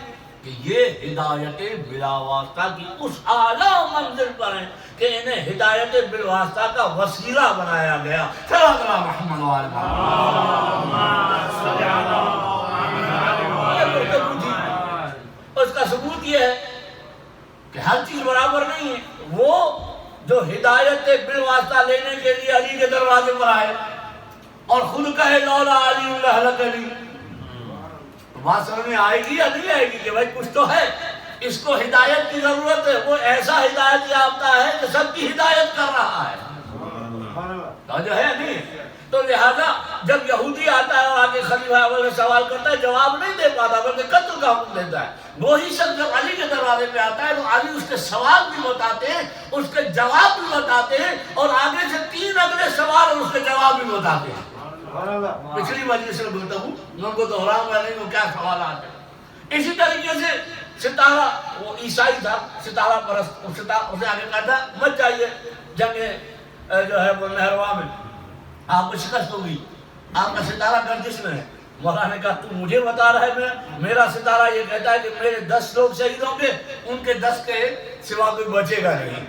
کہ یہ ہدایت بلا واسطہ کی اس اعلیٰ منزل پر ہیں کہ انہیں ہدایت بالواسطہ کا وسیلہ بنایا گیا۔ صلی اللہ محمد وآلہ محمد۔ اس کا ثبوت یہ ہے کہ ہر چیز برابر نہیں ہے۔ وہ جو ہدایت بالواسطہ لینے کے لیے علی کے دروازے پر آئے اور خود کہے لولا علی لہلک علی، بات سمجھ میں آئے گی یا نہیں آئے گی کہ بھائی کچھ تو ہے، اس کو ہدایت کی ضرورت ہے، وہ ایسا ہدایت یافتہ ہے کہ سب کی ہدایت کر رہا ہے۔ لہذا جب یہودی آتا ہے اور آگے خلیفہ اول سے سوال کرتا ہے جواب نہیں دے پاتا بلکہ قتل کا حکم دیتا ہے. وہی شخص جب علی کے دروازے پہ آتا ہے تو علی اس کے سوال بھی بتاتے ہیں, اس کے جواب بھی بتاتے ہیں, اور آگے سے 3 اگلے سوال اور اس کے جواب بھی بتاتے ہیں. پچھلی مجلس میں بولتا ہوں ان کو دوہراؤں گا نہیں وہ کیا سوالات ہیں. اسی طریقے سے ستارہ, وہ عیسائی تھا ستارہ پرست, اسے آگے کہا تھا مت جائیے جنگ جو ہے وہ نہروا میں, آپ کو شکست ہوگی, آپ کا ستارہ گردش میں ہے. مولانا نے کہا تو مجھے بتا رہا ہے, میرا ستارہ یہ کہتا ہے کہ میرے 10 لوگ شہید ہوں گے, ان کے 10 کے سوا کوئی بچے گا نہیں.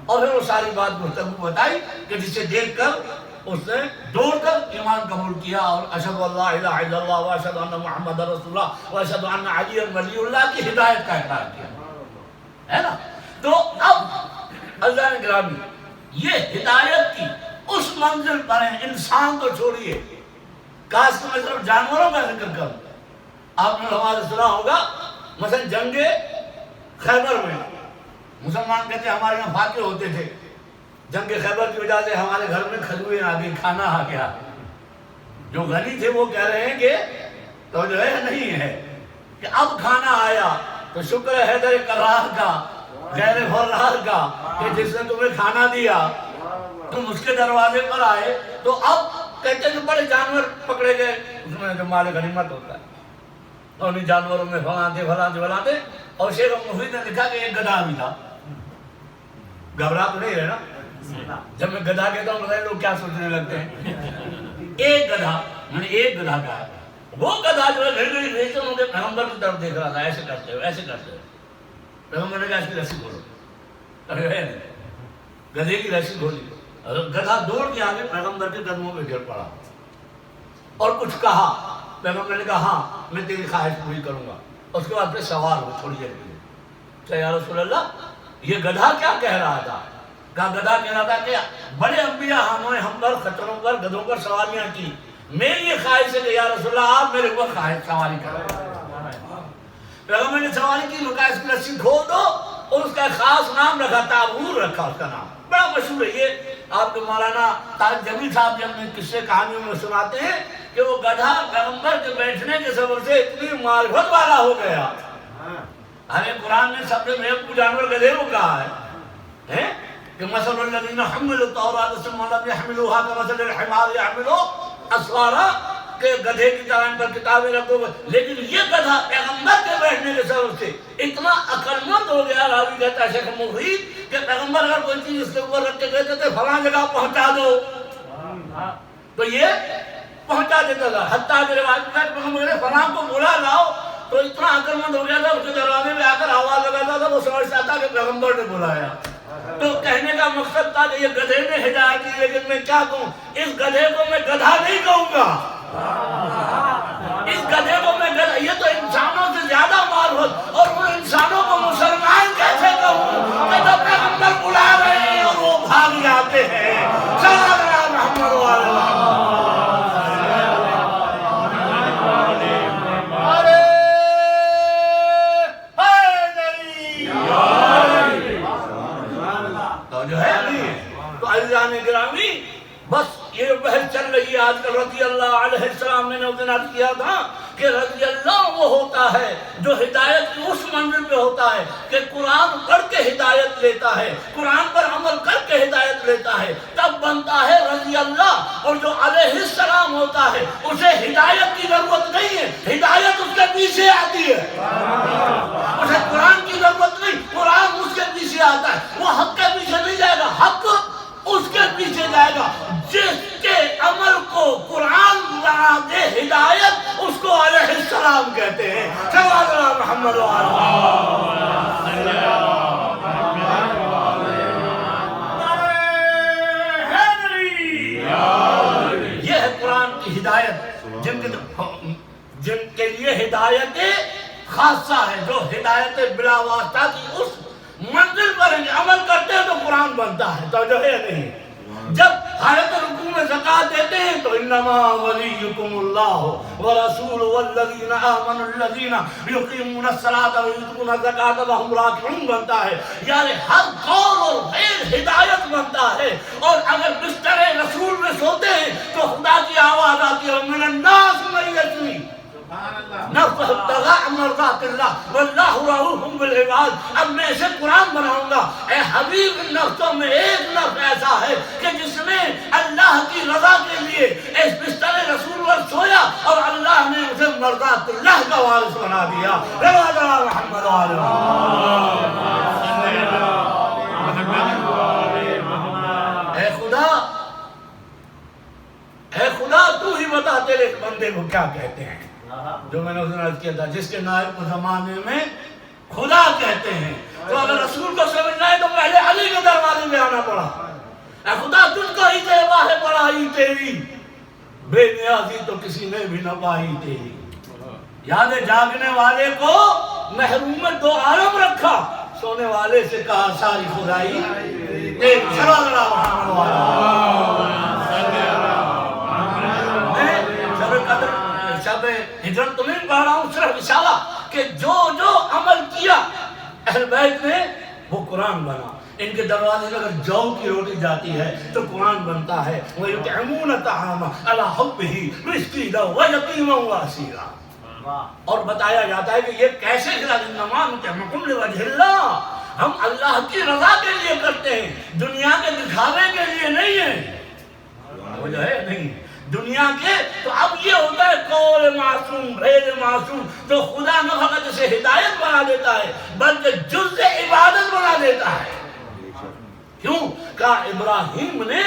اور پھر وہ ساری بات گفتگو بتائی کہ جسے دیکھ کر اس نے دوڑ کر ایمان قبول کیا اور اشہد اللہ الہ الا اللہ و اشہد ان محمد رسول اللہ و اشہد ان علی ولی اللہ کی ہدایت کا اقرار کیا ہے نا. تو اب اللہ نے گرامی یہ ہدایت کی اس منزل پر ہیں, انسان تو چھوڑیے, کاش کہ میں صرف جانوروں کا ذکر کروں. آپ نے ہمارے سنا ہوگا مثلا جنگ خیبر میں مسلمان کہتے ہیں ہمارے یہاں فاتح ہوتے تھے, جنگ خیبر کی وجہ سے ہمارے گھر میں کھجوریں آ گئی, کھانا آ گیا. جو غنی تھے وہ کہہ رہے ہیں کہ تو جو ہے نہیں ہے کہ اب کھانا آیا تو شکر ہے حیدر کرار کا, غیر فرار کا, کہ جس نے تمہیں کھانا دیا, تم اس کے دروازے پر آئے. تو اب کہتے ہیں کہ بڑے جانور پکڑے گئے, اس میں جو مال غنیمت ہوتا ہے, اور ان جانوروں میں فلاں تھے. اور شیخ مفید نے لکھا کہ ایک گدھا بھی تھا. گھبرا تو نہیں رہے نا جب میں گدھا کہتا ہوں لوگ کیا سوچنے لگتے ہیں. ایک گدھا, میں نے ایک گدھا کہا, وہ گدھا جو ہے گھڑی گھڑی ریچوں ان کے پیغمبر کی طرف دیکھ رہا تھا, ایسے کرتے ہو ایسے کرتے ہو. پیغمبر نے کہا اس کی رسی کھولو, گدھے کی رسی کھولی, گدھا دوڑ کے آگے پیغمبر کے قدموں پہ گر پڑا اور کچھ کہا. پیغمبر نے کہا ہاں میں تیری خواہش پوری کروں گا. اس کے بعد پھر سوال ہو تھوڑی دیر کے لیے, کہ یا رسول اللہ یہ گدھا کیا کہہ رہا تھا. کہا گدھا کہہ رہا تھا کہ بڑے انبیاء ہم پر خچروں پر گدھوں پر سواریاں کی, میری یہ خواہش ہے کہ یا رسول اللہ آپ میرے اوپر سواری کریں. پیغمبر نے سواری کی, لکا اس کی رسی کھول دو, اور اس کا خاص نام رکھا, تابور رکھا اس کا نام, بڑا مشہور ہے. یہ آپ کو مولانا طارق جمیل صاحب جب میں قصے کہانیوں میں سناتے ہیں کہ وہ گدھا پیغمبر کے بیٹھنے کے سبب سے اتنی معرفت والا ہو گیا. ہمیں قرآن نے سب سے محبوب جانور گدھے کو کہا ہے کہ مثل الذین حملوا التوراۃ ثم لم يحملوها كمثل الحمار يحمل اسفارا, کہ گدھے کی طرح ان پر کتابیں رکھو. لیکن یہ گدھا پیغمبر کے بیٹھنے کے سبب سے اتنا عقل مند ہو گیا, راوی کہتا ہے شیخ مفید, کہ پیغمبر اگر کوئی چیز اس کے اوپر رکھ کے کہتے تھے فلاں جگہ پہنچا دو تو یہ پہنچا دیتا تھا. حتیٰ کہ روایت میں پیغمبر نے فلاں کو بلا لاؤ تو اتنا عقل مند ہو گیا تھا, اس کے دروازے میں آ کر آواز لگاتا تھا, وہ سمجھتا تھا کہ پیغمبر نے بلایا. تو کہنے کا مقصد تھا کہ یہ گدھے نے ہدایت کی, لیکن میں کیا کہوں, اس گدھے کو میں گدھا نہیں کہوں گا, اس گدھے کو میں گدھا, یہ تو انسانوں سے زیادہ معرفت, اور ان انسانوں کو مسلمان کیسے کہوں کہ جب پیغمبر بلا رہے ہیں اور وہ بھاگ جاتے ہیں. صلی اللہ علیہ محمد وعلیہ جو ہے تو عزیزان گرامی, بس یہ بحث چل رہی ہے آج کل. رضی اللہ علیہ السلام نے نوزنات کیا تھا کہ رضی اللہ وہ ہوتا ہے جو ہدایت کی اس منزل پہ ہوتا ہے کہ قرآن پڑھ کے ہدایت لیتا ہے, قرآن پر عمل کر کے ہدایت لیتا ہے, تب بنتا ہے رضی اللہ. اور جو علیہ السلام ہوتا ہے اسے ہدایت کی ضرورت نہیں ہے, ہدایت اس کے پیچھے آتی ہے. اسے قرآن کی ضرورت نہیں, قرآن اس کے پیچھے آتا ہے. وہ حق کے پیچھے نہیں جائے گا, حق اس کے پیچھے جائے گا. جس کے عمل کو قرآن بنا دے ہدایت, اس کو علیہ السلام کہتے ہیں. سوال محمد یہ ہے قرآن کی ہدایت, جن کے لیے ہدایت خاصہ ہے, جو ہدایت بلا واسطہ کی اس منزل پر عمل کرتے ہیں تو قرآن بنتا ہے. تو جو ہے نہیں, جب حالت رکوع میں زکوٰۃ دیتے ہیں تو انما ولیکم اللہ ورسول والذین آمنوا الذین یقیمون الصلاۃ ویؤتون الزکاۃ وهم راکعون بنتا ہے. یعنی ہر قول اور فعل ہدایت بنتا ہے. اور اگر بستر رسول میں سوتے ہیں تو تو خدا کی آواز آتی ہے من الناس من یسمی نفس ابتغاء مرضات اللہ واللہ رؤوف بالعباد. اب میں اسے قرآن بناؤں گا. اے حبیب ان نفسوں میں ایک نفس ایسا ہے کہ جس نے اللہ کی رضا کے لیے اس بستر رسول پر سویا اور اللہ نے اسے مرضات اللہ کا وارث بنا دیا. رضا محمد اے خدا تو ہی بتا تیرے بندے کو کیا کہتے ہیں. جو میں نے اس دن عرض کیا تھا جس کے نائب کو زمانے میں خدا کہتے ہیں. تو اگر رسول کو سمجھنا ہے تو پہلے علی کے دروازے میں آنا پڑا. اے خدا تجھ کو ہی دیوا ہے پڑھائی تیری بے نیازی تو کسی نے بھی نہ پائی تیری. یاد جاگنے والے کو محروم میں دو عالم رکھا سونے والے سے کہا ساری خدائی ایک سرا شب ہجرت تو نہیں پڑھ رہا ہوں صرف اشارہ کہ جو جو عمل کیا اہل بیت نے وہ قرآن بنا. ان کے دروازے میں اگر جو کی روٹی جاتی ہے تو قرآن بنتا ہے. وَيُطْعِمُونَ الطَّعَامَ عَلَىٰ حُبِّهِ مِسْكِينًا وَيَتِيمًا وَأَسِيرًا. اور بتایا جاتا ہے کہ یہ کیسے کھلا انما نطعمکم لوجہ اللہ. ہم اللہ کی رضا کے لیے کرتے ہیں دنیا کے دکھاوے کے لیے نہیں ہے. وہ جو ہے نہیں دنیا کے. تو اب یہ ہوتا ہے قول معصوم غیر معصوم تو خدا نہ فقط اسے ہدایت بنا دیتا ہے بلکہ جز عبادت بنا دیتا ہے. کیوں کہا ابراہیم نے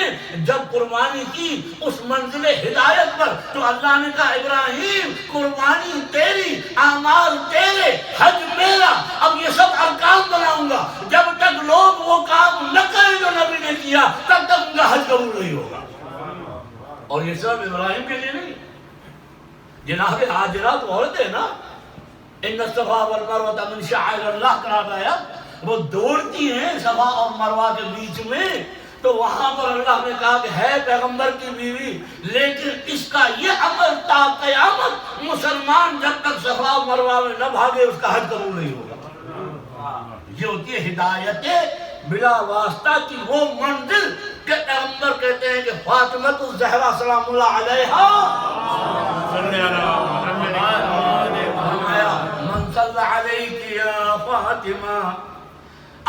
جب قربانی کی اس منزل ہدایت پر تو اللہ نے کہا ابراہیم قربانی تیری اعمال تیرے حج میرا. اب یہ سب ارکان بناؤں گا جب تک لوگ وہ کام نہ کریں جو نبی نے کیا تب تک ان کا حج قبول نہیں ہوگا. اور یہ سب ابراہیم کے لیے نہیں. جناب حاجرہ تو عورت ہے نا ان الصفا والمروہ من شعائر اللہ قرار آیا. وہ دوڑتی ہیں صفا اور مروہ کے بیچ میں تو وہاں پر اللہ نے کہا کہ ہے پیغمبر کی بیوی لیکن اس کا یہ عمل تا قیامت مسلمان جب تک صفا اور مروہ میں نہ بھاگے اس کا حج قبول نہیں ہوگا. یہ ہوتی ہے ہدایت بلا واسطہ کی وہ منزل کہ پیغمبر کہتے ہیں کہ فاطمہ الزہرا سلام اللہ علیہا من صلی علیک یا فاطمہ.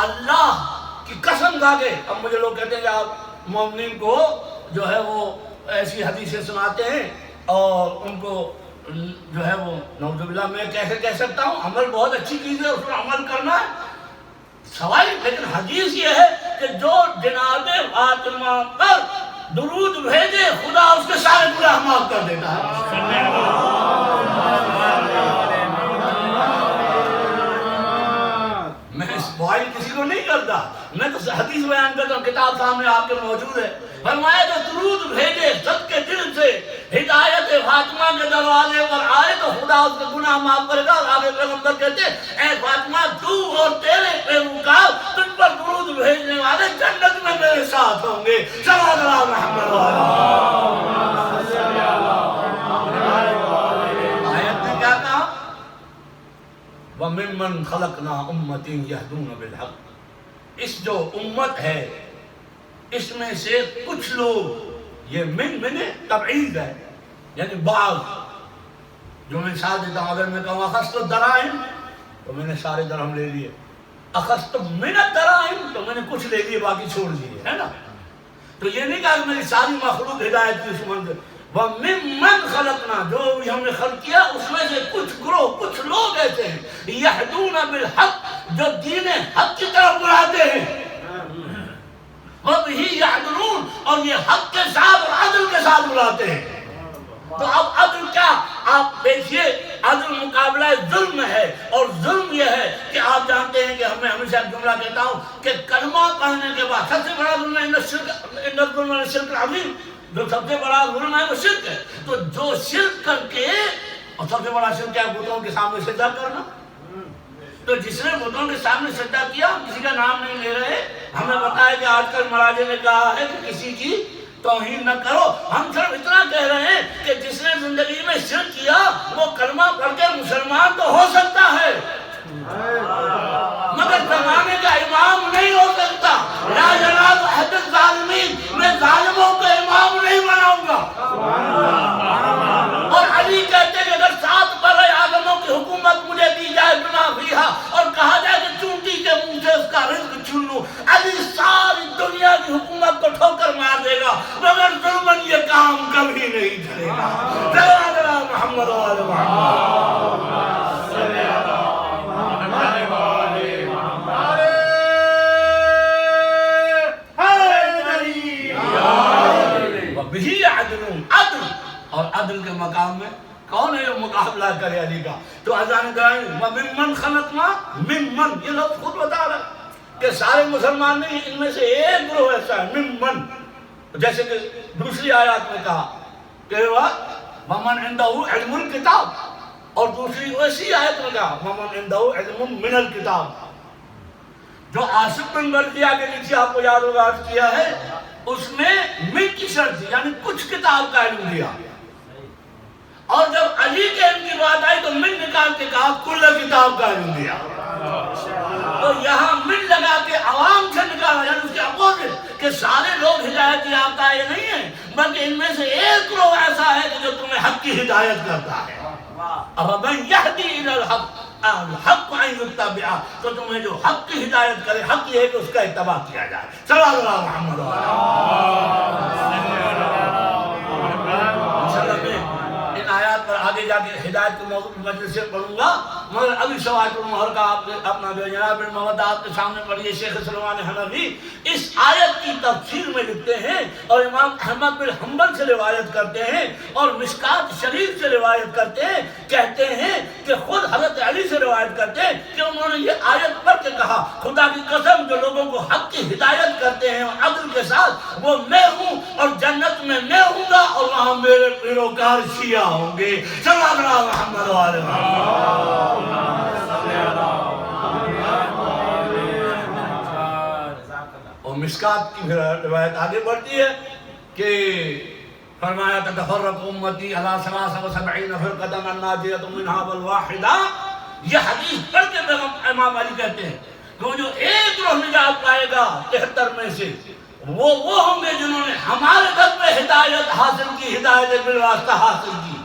اللہ کی قسم کھا کے اب مجھے لوگ کہتے ہیں کہ آپ مومنین کو جو ہے وہ ایسی حدیثیں سناتے ہیں اور ان کو جو ہے وہ نعوذ باللہ میں کیسے کہہ سکتا ہوں عمل بہت اچھی چیز ہے اس پر عمل کرنا ہے سوال. لیکن حدیث یہ ہے کہ جو جناب فاطمہ پر درود بھیجے خدا اس کے سارے گناہ معاف کر دیتا ہے. میں اس بوائل کسی کو نہیں کرتا میں تو حدیث بیان کرتا ہوں کتاب سامنے آپ کے موجود ہے. فرمایا جو درود بھیجے سب کے دل سے ہدایت فاطمہ کے دروازے پر آئے تو خدا اس کے گناہ معاف کرے گا. اور آگے پیغمبر کہتے ہیں اے فاطمہ تو اور تیرے پیروکار تم پر درود بھیجنے والے جنت میں میرے ساتھ ہوں گے. صلی اللہ محمد آیت نے کیا کہا وَمِمَّنْ خَلَقْنَا أُمَّةٍ يَهْدُونَ بِالْحَقِّ. اس جو امت ہے اس میں سے کچھ لوگ یہ من تبعید ہے یعنی بعض جو میں مثال دیتا ہوں. اگر میں کہوں اخذت الدراہم تو میں نے سارے درہم لے لیے. اخذت من الدراہم تو میں نے کچھ لے لیے باقی چھوڑ دیے ہے نا. تو یہ نہیں کہا کہ میری ساری مخلوق ہدایت کی اس منزل. وَمِمَّنْ خَلَقْنَا جو بھی ہم نے خلق کیا اس میں سے کچھ گروہ کچھ لوگ ایسے ہیں یہدون بالحق جو دین حق کی طرف بلاتے ہیں وَبِهِ يَعْدُلُونَ اور یہ حق کے ساتھ اور عدل کے ساتھ بلاتے ہیں. تو اب عدل کیا آپ دیکھیے عدل مقابلہ ظلم ہے اور ظلم یہ ہے کہ آپ جانتے ہیں کہ ہمیں ہمیشہ جملہ کہتا ہوں کہ کلمہ پڑھنے کے بعد سب سے بڑا ظلم ہے ان الظلم للشرک العظیم. جو سب سے بڑا ظلم ہے وہ شرک ہے. تو جو شرک کر کے اور سب سے بڑا شرک ہے بتوں کے سامنے سجدہ کرنا. تو جس نے بتوں کے سامنے سجدہ کیا کسی کا نام نہیں لے رہے ہمیں بتایا کہ آج کل مراجع نے کہا ہے کہ کسی کی توہین نہ کرو. ہم صرف اتنا کہہ رہے ہیں کہ جس نے زندگی میں شرک کیا وہ کلمہ پڑھ کے مسلمان تو ہو سکتا ہے مگر زمانے کا امام نہیں ہو سکتا. لا جناب احد الظالمین میں ظالموں کا امام نہیں بناؤں گا. مگر ظلمن یہ کام کبھی نہیں چلے گا. محمد وآل وبہی عدل، عدل اور عدل کے مقام میں کون ہے جو مقابلہ کرے علی کا؟ تو اذان کرائیں وَمِمَّنْ خَلَقْنَا مِمَّنْ، یہ لفظ خود بتا رہا ہے کہ سارے مسلمان نہیں، ان میں سے ایک گروہ ایسا ہے مِمَّنْ، جیسے کہ دوسری آیات میں کہا کہ وَمَنْ عِنْدَهُ عِلْمُ الْكِتَابِ، اور دوسری اسی آیت میں کہا وَمَنْ عِنْدَهُ عِلْمٌ مِنَ الْكِتَابِ. جو عاصم بن بردیہ کے نیچے آپ کو یاد ہوگا عرض کیا ہے، اس میں من کی شرط تھی، یعنی کچھ کتاب کا علم دیا. اور جب علی کے علم کی بات آئی تو من نکال کے کہا کل کتاب کا علم دیا. تو یہاں من لگا کے عوام سے نکالا، یعنی اس کے اپوزٹ کہ سارے لوگ ہدایت یافتہ یہ نہیں ہیں، بلکہ ان میں سے ایک گروہ ایسا ہے کہ جو تمہیں حق کی ہدایت کرتا ہے. اَفَمَنْ يَهْدِي إِلَى الْحَقِّ الْحَقُّ أَنْ يُتَّبَعَ، تو تمہیں جو حق کی ہدایت کرے، حق یہ ہے کہ اس کا اتباع کیا جائے. صلی اللہ محمد ان آیات پر آگے جا کے ہدایت کے موضوع مجلس سے پڑھوں گا، مگر ابھی شواہد المہر کا اپنا بے جناب بن مودہ آپ کے سامنے پڑھیے. شیخ سلمان حنفی اس آیت کی تفسیر میں لکھتے ہیں اور امام احمد بن حنبل سے روایت کرتے ہیں اور مشکات شریف سے روایت کرتے ہیں، کہتے ہیں کہ خود حضرت علی سے روایت کرتے ہیں کہ انہوں نے یہ آیت پڑھ کے کہا خدا کی قسم جو لوگوں کو حق کی ہدایت کرتے ہیں عدل کے ساتھ وہ میں ہوں، اور جنت میں میں ہوں گا اور وہاں میرے پیروکار شیعہ ہوں گے. صلی اللہ محمد وآلہ اور مشکات کی روایت آگے بڑھتی ہے کہ فرمایا تتفرق امتی علی 73 فرقۃ ناجیۃ منھا والواحدہ. یہ حدیث پڑھ کے امام علی کہتے ہیں کہ وہ جو ایک روح نجات پائے گا 73 میں سے وہ ہوں گے جنہوں نے ہمارے در پہ ہدایت حاصل کی، ہدایت بالواسطہ حاصل کی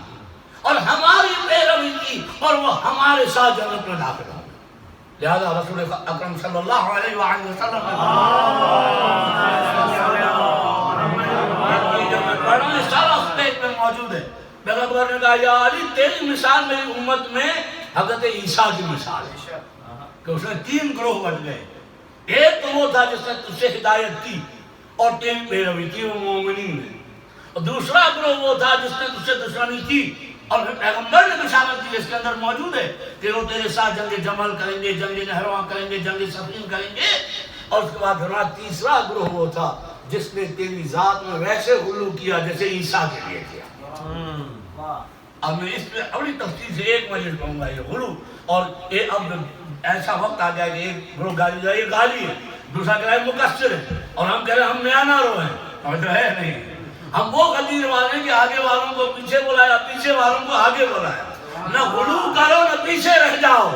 اور ہماری پیروی کی، اور وہ ہمارے ساتھ جنت میں داخل ہوں گے. لہذا رسول اکرم صلی اللہ علیہ وآلہ وسلم نے سارا اسٹیج میں موجود ہے. پیغمبر نے کہا یا علی تیری مثال میری امت میں حضرت عیسیٰ کی مثال ہے کہ اس نے 3 گروہ بن گئے. ایک تو وہ تھا جس نے تجھ سے ہدایت کی اور تیری پیروی کی، وہ مومنین نے. اور دوسرا گروہ وہ تھا جس نے تجھ سے دشمنی کی اور پھر پیغمبر نے بشارت کی، اس کے اندر موجود ہے کہ وہ تیرے ساتھ جنگ جمل کریں گے، جنگ نہرواں کریں گے، جنگ صفین کریں گے. اور اس کے بعد پھر تیسرا گروہ وہ تھا جس نے تیری ذات میں ویسے غلو کیا جیسے عیسیٰ کے لیے کیا. اب میں اس پہ بڑی تفصیل سے ایک مجلس کہوں گا یہ غلو. اور اب ایسا وقت آ گیا کہ ایک گروہ گالی جائے گالی ہے، دوسرا کہہ رہا ہے مقصر ہے، اور ہم کہہ رہے ہیں ہم میانہ رو ہیں، اور جو ہے نہیں. ہم وہ غدیر والے ہیں کہ آگے والوں کو پیچھے بلایا، پیچھے والوں کو آگے بلایا. نہ غلو کرو نہ پیچھے رہ جاؤ.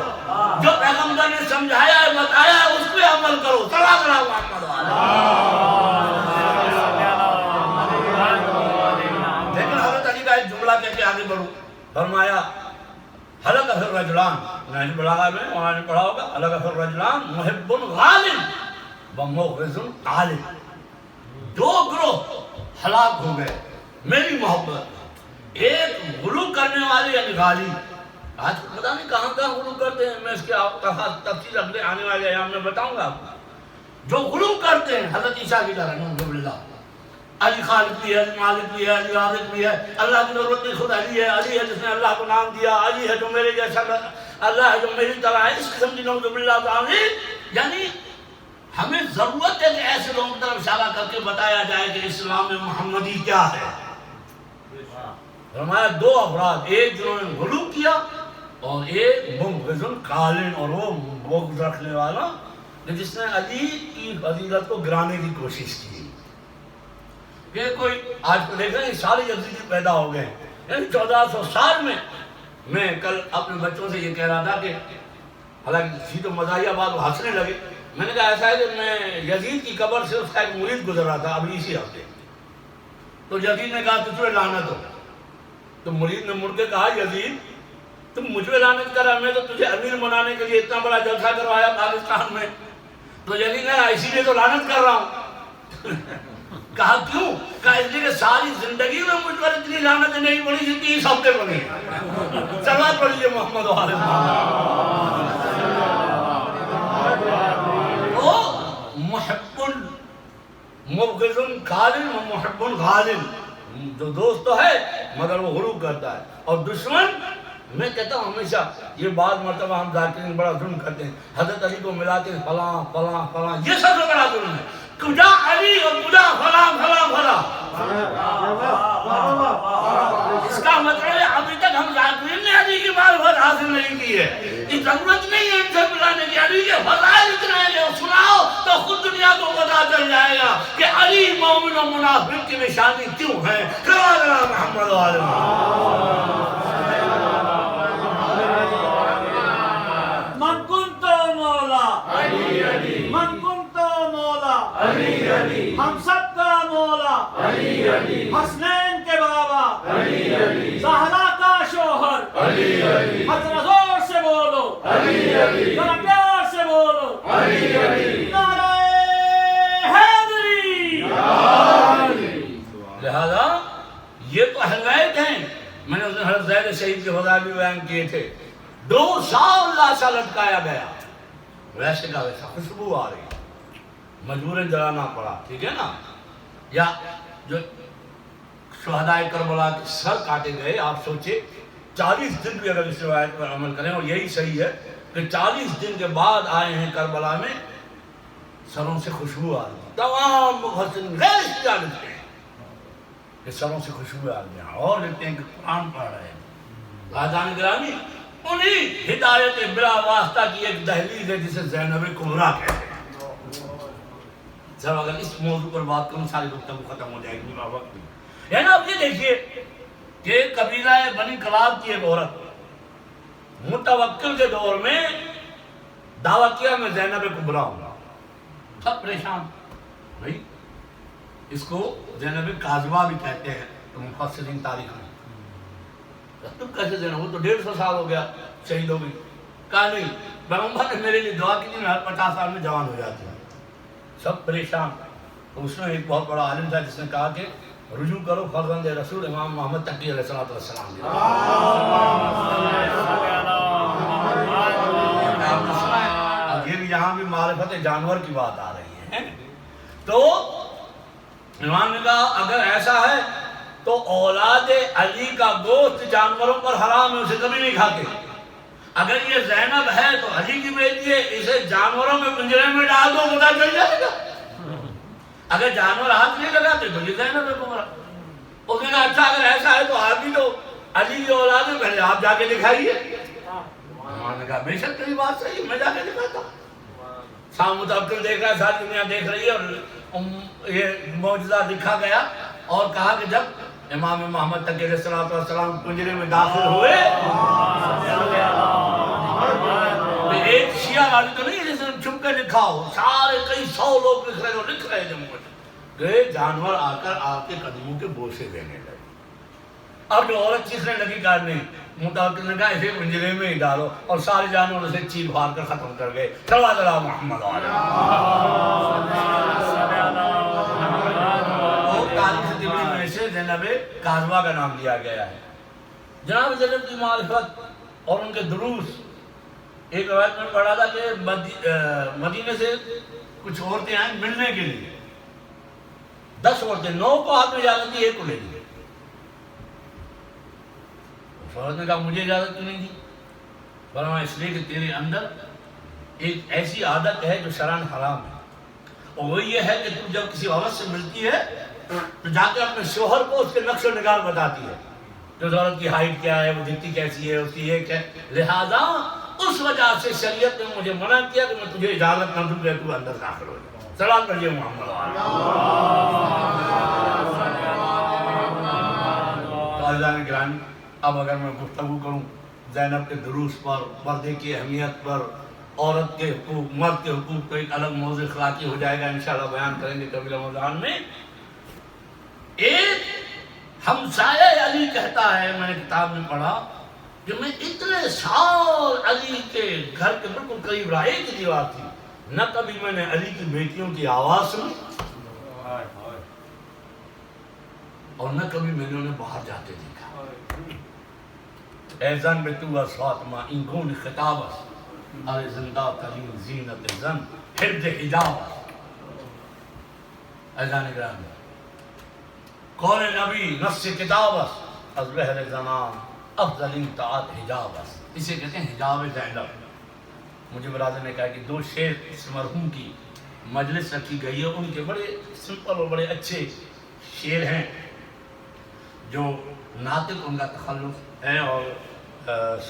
جو پیغمبر نے سمجھایا ہے بتایا ہے اس پہ عمل کرو. صلی اللہ محمد لیکن حضرت علی کا ایک جملہ کہہ کے آگے بڑھوں. فرمایا حلق فی الرجلان، میں نے بلاغہ میں وہاں نے پڑھا ہوگا، حلق فی الرجلان محب غالب ومغرض غالب. 2 گروہ ہلاک ہو گئے میری محبت. ایک غلو کرنے والے یعنی غالی. آج پتہ نہیں کہاں کہاں غلو کرتے ہیں، میں اس کے تفصیل اگلے آنے والے ایام میں بتاؤں گا آپ کو. جو غلو کرتے ہیں حضرت عیسیٰ کی طرح نعوذ باللہ، علی خالق بھی ہے، علی مالک بھی ہے، علی رازق بھی ہے، اللہ کی ضرورت نہیں خود علی ہے، علی ہے جس نے اللہ کو نام دیا، علی ہے جو میرے جیسا، اللہ ہے جو میری طرح ہے، اس قسم کی نعوذ باللہ تعالی. یعنی ہمیں ضرورت ہے کہ ایسے لوگوں کی طرف اشارہ کر کے بتایا جائے کہ اسلام محمدی کیا ہے. فرمایا 2 افراد، ایک جنہوں نے غلو کیا اور ایک مغرض قالن، اور وہ بغض رکھنے والا جس نے علی کی فضیلت کو گرانے کی کوشش کی. کہ کوئی آج کو دیکھ رہے ہیں سارے یزیدی پیدا ہو گئے. یعنی 1400 سال میں کل اپنے بچوں سے یہ کہہ رہا تھا کہ حالانکہ کسی تو مزاحیہ بات وہ ہنسنے لگے. میں نے کہا ایسا ہے کہ میں یزید کی قبر سے اس کا ایک مرید گزر رہا تھا ابھی اسی ہفتے. تو یزید نے کہا تجھ پہ لعنت ہو. تو مرید نے مڑ کے کہا یزید تم مجھ پہ لعنت کر رہا، میں تو تجھے امیر بنانے کے لیے اتنا بڑا جلسہ کروایا پاکستان میں. تو یزید نے کہا اسی لیے تو لعنت کر رہا ہوں. کہا کیوں؟ کہا اس لیے کہ ساری زندگی میں مجھ پر اتنی لعنت نہیں پڑی جتنی اس ہفتے پڑی. صلوات پڑھیے محمد و آل محمد. تو محب مبغض قالن و محب غالن، جو دوست تو ہے مگر وہ غرور کرتا ہے، اور دشمن، میں کہتا ہوں ہمیشہ یہ بعض مرتبہ ہم ذاکرین بڑا ظلم کرتے ہیں، حضرت علی کو ملاتے ہیں فلاں فلاں فلاں، یہ سب سے بڑا ظلم ہے. تجھا علی اور تجھا فلاں فلاں فلاں. اس کا مطلب ہے ابھی تک ہم ذاکرین نے علی کی معرفت حاصل نہیں کی ہے. یہ ضرورت نہیں ہے ان سے ملانے کی. علی کے فضائل اتنے ہیں، سناؤ تو خود دنیا کو پتا چل جائے گا کہ علی مومن و منافق کی نشانی کیوں ہے. محمد و آل محمد. من کنت مولا علی علی، من کنت مولا علی علی، ہم سب کا مولا علی علی، حسنین کے بابا علی علی، زہرا کا شوہر علی علی، حضرت زور سے بولو علی علی، ذرا پیار سے بولو علی علی، نعرہ حیدری. لہذا یہ تو اہل بیت ہیں. میں نے اس دن حضرت زید شہید کے فضائل بھی بیان کیے تھے. 2 سال لاشا لٹکایا گیا، ویسے کا ویسا خوشبو آ رہی، مجبوراً جلانا پڑا. ٹھیک ہے نا. یا جو شہدائے کربلا کے سر کاٹے گئے، آپ سوچے 40 دن بھی اگر اس روایت پر عمل کریں، اور یہی صحیح ہے کہ 40 دن کے بعد آئے ہیں کربلا میں، سروں سے خوشبو آ رہی. تمام محسن غیر اشتیاق لکھتے ہیں کہ سروں سے خوشبو آ رہی ہیں، اور لکھتے ہیں کہ قرآن پڑھ رہے ہیں. راجان گرامی، انہی ہدایت بلا واسطہ کی ایک دہلیز ہے جسے زینب کبریٰ کہتے ہیں. سر اگر اس موضوع پر بات کروں ساری گفتگو ختم ہو جائے گی، میرا وقت نہیں. یعنی اب یہ دیکھیے کہ قبیلہ بنی کلاب کی ایک عورت متوکل کے دور میں دعویٰ کیا میں زینب کبریٰ ہوں. سب پریشان بھائی. اس کو زینب کاذبہ بھی کہتے ہیں تو مفسرین تاریخ میں. تم کیسے زینب؟ وہ تو 150 سال ہو گیا شہید ہو گئی. کہا نہیں، پیغمبر نے میرے لیے دعا کی تھی، میں ہر 50 سال میں جوان ہو جاتی ہوں. سب پریشان. تو اس میں ایک بہت بڑا عالم تھا جس نے کہا کہ رجوع کرو فرزند رسول امام محمد تقی علیہ السلام. اب یہ بھی یہاں بھی معرفت جانور کی بات آ رہی ہے. تو امام نے کہا اگر ایسا ہے تو اولاد علی کا گوشت جانوروں پر حرام ہے، اسے کبھی نہیں کھاتے. اگر یہ زینب ہے تو علی کی بیٹی ہے، اسے جانوروں میں پنجرے میں ڈال دو، پتہ چل جائے گا. اگر جانور ہاتھ نہیں لگاتے تو یہ زینب ہے کبریٰ. اس نے کہا اچھا اگر ایسا ہے تو آپ بھی تو علی کی اولاد ہے، پہلے آپ جا کے دکھائیے. امام نے کہا بے شک تیری بات صحیح، میں جا کے دکھاتا ہوں. شام متوکل دیکھ رہا ہے، ساری دنیا دیکھ رہی ہے، اور یہ معجزہ دکھا گیا. اور کہا کہ جب امام محمد تقی علیہ السلام پنجرے میں داخل ہوئے، ایک شیعہ والی تو نہیں جیسے چھپ کے لکھا ہو، سارے کئی 100 لوگ لکھ رہے تھے کہ جانور آ کر آپ کے قدموں کے بوسے دینے لگے. اب جو عورت چیخنے لگی کارنے، متوکل نے کہا اسے پنجرے میں ہی ڈالو، اور سارے جانور اسے چیخ پھاڑ کر ختم کر گئے. صلوات اللہ محمد سے زینب کاذبہ کا نام دیا گیا ہے. جناب زینب کی معرفت اور ان کے دروس، ایک روایت میں پڑھا تھا کہ مدینے سے کچھ عورتیں آئیں ملنے کے لیے. 10 عورتیں، 9 کو ہاتھ میں اجازت دی، 1 کو لے لی. عورت نے کہا مجھے اجازت کیوں نہیں دی؟ فرمایا اس لیے کہ تیرے اندر ایک ایسی عادت ہے جو شرعاً حرام ہے، اور وہ یہ ہے کہ تم جب کسی عورت سے ملتی ہے تو جا کے اپنے شوہر کو اس کے نقش و نگار بتاتی ہے کہ اس عورت کی ہائٹ کیا ہے، وہ دکھتی کیسی ہے، اس کی یہ کیا ہے. لہذا اس وجہ سے شریعت نے مجھے منع کیا کہ میں تجھے اجازت نہ دوں کہ تو اندر داخل ہو جائے. سلام کریے محمد. تو عزیزان گرامی، اب اگر میں گفتگو کروں زینب کے دروس پر، پردے کی اہمیت پر، عورت کے حقوق، مرد کے حقوق، تو ایک الگ موضوع اخلاقی ہو جائے گا، انشاءاللہ بیان کریں گے کبھی رمضان میں. ایک ہمسایہ علی کہتا ہے، میں نے کتاب میں پڑھا کہ میں اتنے سال علی کے گھر کے بالکل قریب رہا، ایک ہی دیوار تھی، نہ کبھی میں نے علی کی بیٹیوں کی آواز سنی اور نہ کبھی میں نے انہیں باہر جاتے دیکھا. ایزن میں تو از فاطمہ انگون خطاب است ارے زندہ ترین زینت زن حفظ حجاب است. ایزان گرامی قول نبی نفس کتاب است از بحر زنان افضل انتعاد حجاب است. اسے کہتے ہیں حجاب زینب. مجھے برادر نے کہا کہ 2 شعر اس مرحوم کی مجلس رکھی گئی ہے، ان کے بڑے سمپل اور بڑے اچھے شعر ہیں جو ناطق ان کا تخلص ہے. اور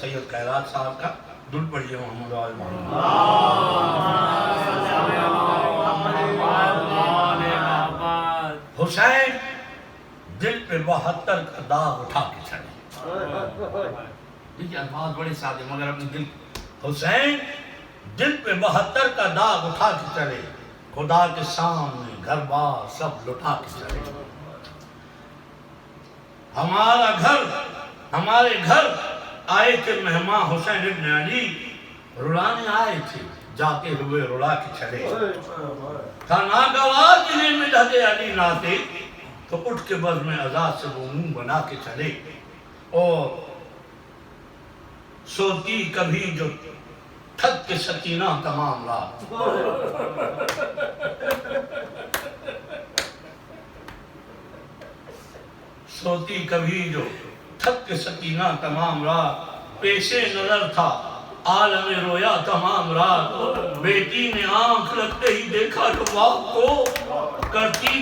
سید خیرات صاحب کا دل پڑھیے محمد آل محمد. حسین دل پہ 72 کا داغ اٹھا کے چڑھے. دیکھیے الفاظ بڑے سادے مگر اپنے دل. حسین دل پہ 72 کا داغ اٹھا کے چلے، خدا کے سامنے گھر بار سب لٹا کے چلے. ہمارے گھر آئے تھے مہمان حسین ابن علی، رلانے آئے تھے جاتے ہوئے رلا کے چلے. تھا ناگوار جنہیں مدحت علی ناتے تو اٹھ کے بزم عزا سے وہ منہ بنا کے چلے. اور سوتی کبھی جو تھک کے سکینہ تمام رات. سوتی کبھی جو تھک کے سکینہ تمام رات، پیشے نظر تھا عالم رویا تمام رات. بیٹی نے آنکھ لگتے ہی دیکھا تو باپ کو کرتی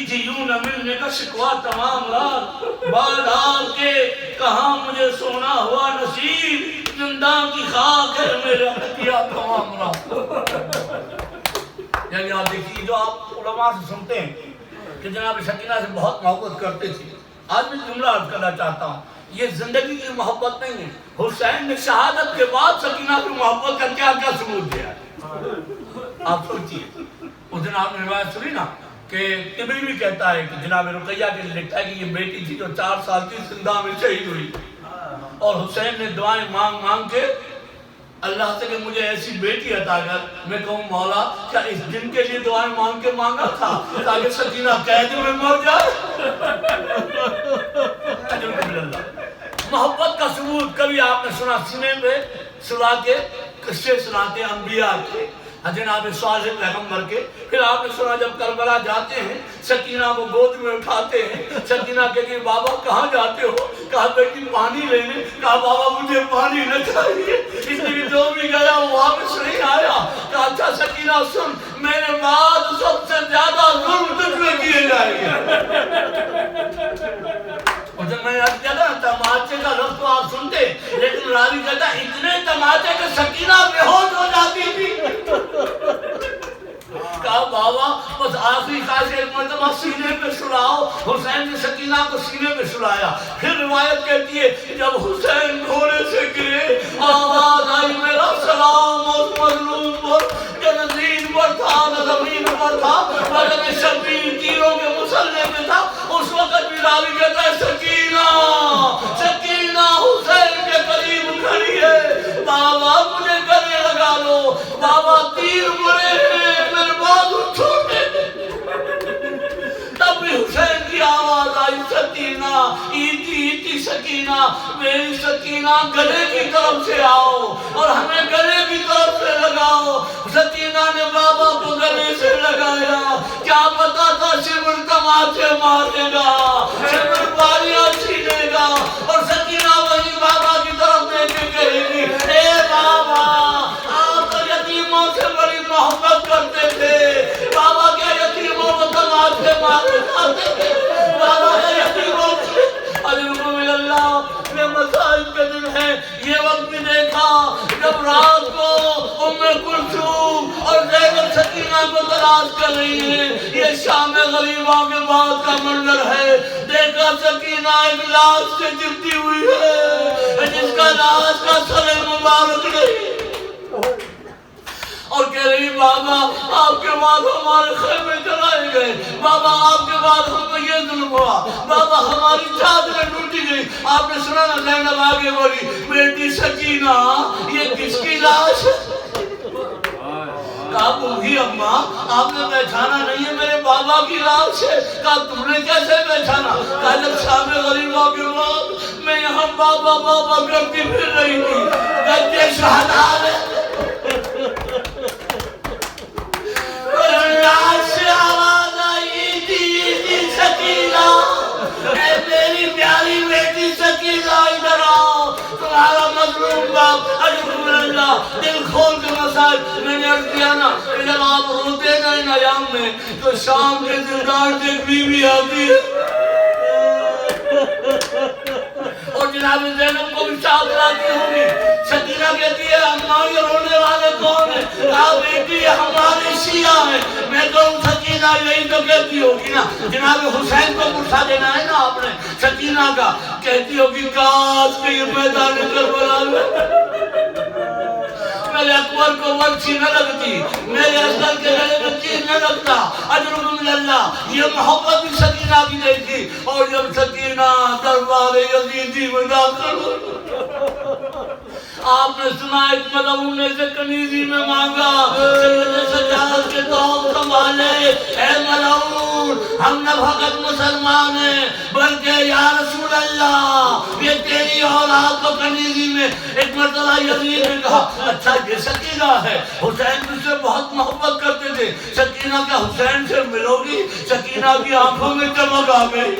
تھی یوں نہ ملنے کا شکوا تمام رات. بعد آپ کے کہاں مجھے سونا ہوا نصیب، زندہ کی خاک ہے میرا ہتھیا تمام رات. یعنی آپ دیکھیے جو آپ علماء سے سنتے ہیں کہ جناب سکینہ سے بہت محبت کرتے تھے. آج میں جملہ عرض کرنا چاہتا ہوں، یہ زندگی کی محبت نہیں ہے. حسین نے شہادت کے بعد سکینہ کی محبت کا کیا کیا ثبوت دیا ہے. آپ سوچیے اس دن آپ نے روایت سنی نا کہ طبی بھی کہتا ہے کہ جناب رقیہ کے لیے لکھتا ہے کہ یہ بیٹی تھی جو 4 سال کی زندہ میں شہید ہوئی، اور حسین نے دعائیں مانگ کے اللہ سے کہ مجھے ایسی بیٹی عطا کر. میں کہوں مولا کیا اس دن کے لیے دعائیں مانگ کے مانگا تھا تاکہ سکینہ قید میں مر جائے؟ محبت کا ثبوت کبھی آپ نے سنا سینے میں سلا کے قصے سناتے انبیاء کے، جناب صالح پیغمبر کے. پھر آپ نے سنا جب کربلا جاتے ہیں سکینہ کو گود میں اٹھاتے ہیں. سکینہ کہتی بابا کہاں جاتے ہو؟ کہا بیٹی پانی لینے. کہا بابا مجھے پانی نہ چاہیے. اس لیے جو بھی گیا وہ واپس نہیں آیا. کہا اچھا سکینہ سن، میرے بعد سب سے زیادہ ظلم تجھ پہ کیے جائیں گے. اور جب میں آج کہتا نا تماچے کا لفظ تو آپ سنتے، لیکن راوی کہتا اتنے تماچے کہ سکینہ بے ہوش ہو جاتی تھی. کہا بابا بس آخری خواہش ایک مرتبہ سینے پہ سلاؤ. حسین نے سکینہ کو سینے پہ سلایا. پھر روایت کہتی ہے جب حسین گھوڑے سے گرے آواز آئی میرا سلام اس مظلوم پر جو نہ زمین پر تھا نہ زمین پر تھا مگر شبیر تیروں کے مسلح میں تھا. اس وقت بھی راوی کہتا ہے سکینہ حسین کے قریب کھڑی ہے. بابا مجھے گلے لگا لو، بابا تیر مرے ہیں میرے بازو چھوٹے. تب بھی حسین کی آواز آئی سکینہ ایتی سکینہ، میری سکینہ گلے کی طرف سے آؤ اور ہمیں گلے کی طرف سے لگاؤ. سکینہ نے بابا کو گلے سے لگایا. کیا پتا تھا شبر تماچے مارے گا، شبر باریاں چھینے گا، اور سکینہ وہی بابا کی طرف دیکھ کے کہے گی اے بابا آپ تو یتیموں سے بڑی محبت کرتے تھے. بابا کیا یتیموں کو تماچے مارے جاتے تھے؟ بابا کیا یتیموں سے اجرکم اللہ میں مسائل کے دن ہے. یہ وقت بھی دیکھا جب رات کو ام کلثوم اور زینب سکینہ کو تلاش کر رہی ہیں. یہ شام غریبوں کے بعد کا منظر ہے. دیکھا سکینہ ایک لاش سے چپٹی ہوئی ہے جس کا لاش کا سر مبارک نہیں، اور کہہ رہی بابا آپ کے بعد ہمارے خیمے جلائے گئے، بابا آپ کے بعد ہم کو یہ ظلم ہوا، بابا ہماری چادریں ٹوٹی گئی. آپ نے سنا نا زینب آگے بولی بیٹی سکینہ یہ کس کی لاش ہے؟ کہا بوڑھی اماں آپ نے پہچانا نہیں ہے میرے بابا کی لاش ہے. کہا تم نے کیسے پہچانا؟ کہا جب شام غریبہ کے بعد میں یہاں بابا بابا کرتی پھر رہی تھی. گجے شہداء ہے لاش سے آواز آئی دی سکینہ اے میری پیاری بیٹی سکینہ ادھر آؤ تمہارا مظلوم باپ اجرکم اللہ دل کھول کے مسائل. میں نے عرض کیا نا کہ جب آپ روتے نا ان ایام میں تو شام کے دلدار سے ایک بیوی آتی ہے اور جناب زینب کو بھی چاپ لاتی ہوں گی. سکینہ کہتی ہے اماں یہ رونے والے کون ہیں؟ کہا بیٹی یہ ہمارے شیعہ ہیں. میں کہوں سکینہ یہی تو کہتی ہوگی نا جناب حسین کو پرسا دینا ہے نا آپ نے سکینہ کا. کہتی ہوگی کاش کہ یہ میدان کربلا میں میرے اکبر کو ورچی نہ لگتی میرے اصغر کے گلے میں تیر نہ لگتا. اجرکم اللہ یہ محبت بھی سکینہ کی نہیں تھی. اور جب سکینہ دربار یزیدی میں داخل آپ نے سنا ایک ملعون نے سے کنیزی میں مانگا سید سجاد کے دوم سنبھالے اے ملعون ہم نہ فقط مسلمان ہیں بلکہ یا رسول اللہ یہ تیری اولاد کو کنیزی میں. ایک مرتبہ یزید نے کہا اچھا یہ سکینہ ہے حسین مجھ سے بہت محبت کرتے تھے سکینہ کیا حسین سے ملو گی؟ سکینہ کی آنکھوں میں چمک آ گئی.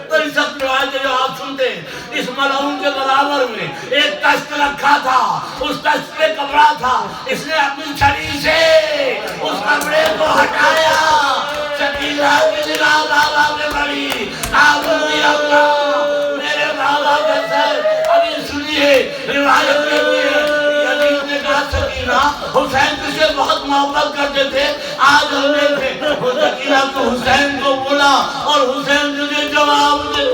تو اس سب روایت جو آپ سنتے ہیں اس ملعون کے برابر میں ایک تشت رکھا تھا اس تشت پہ کپڑا تھا اس نے اپنی چھڑی سے اس کپڑے کو ہٹایا. سکینہ کی نگاہ بابا میں پڑی. آبوی اللہ میرے بابا کا سر ابھی سنیے روایت کہتی ہے یزید نے کہا سکینہ حسین تجھے بہت محبت کرتے تھے آج ہم نے تھے وہ سکینہ تو حسین کو بولا اور حسین تجھے جواب دے.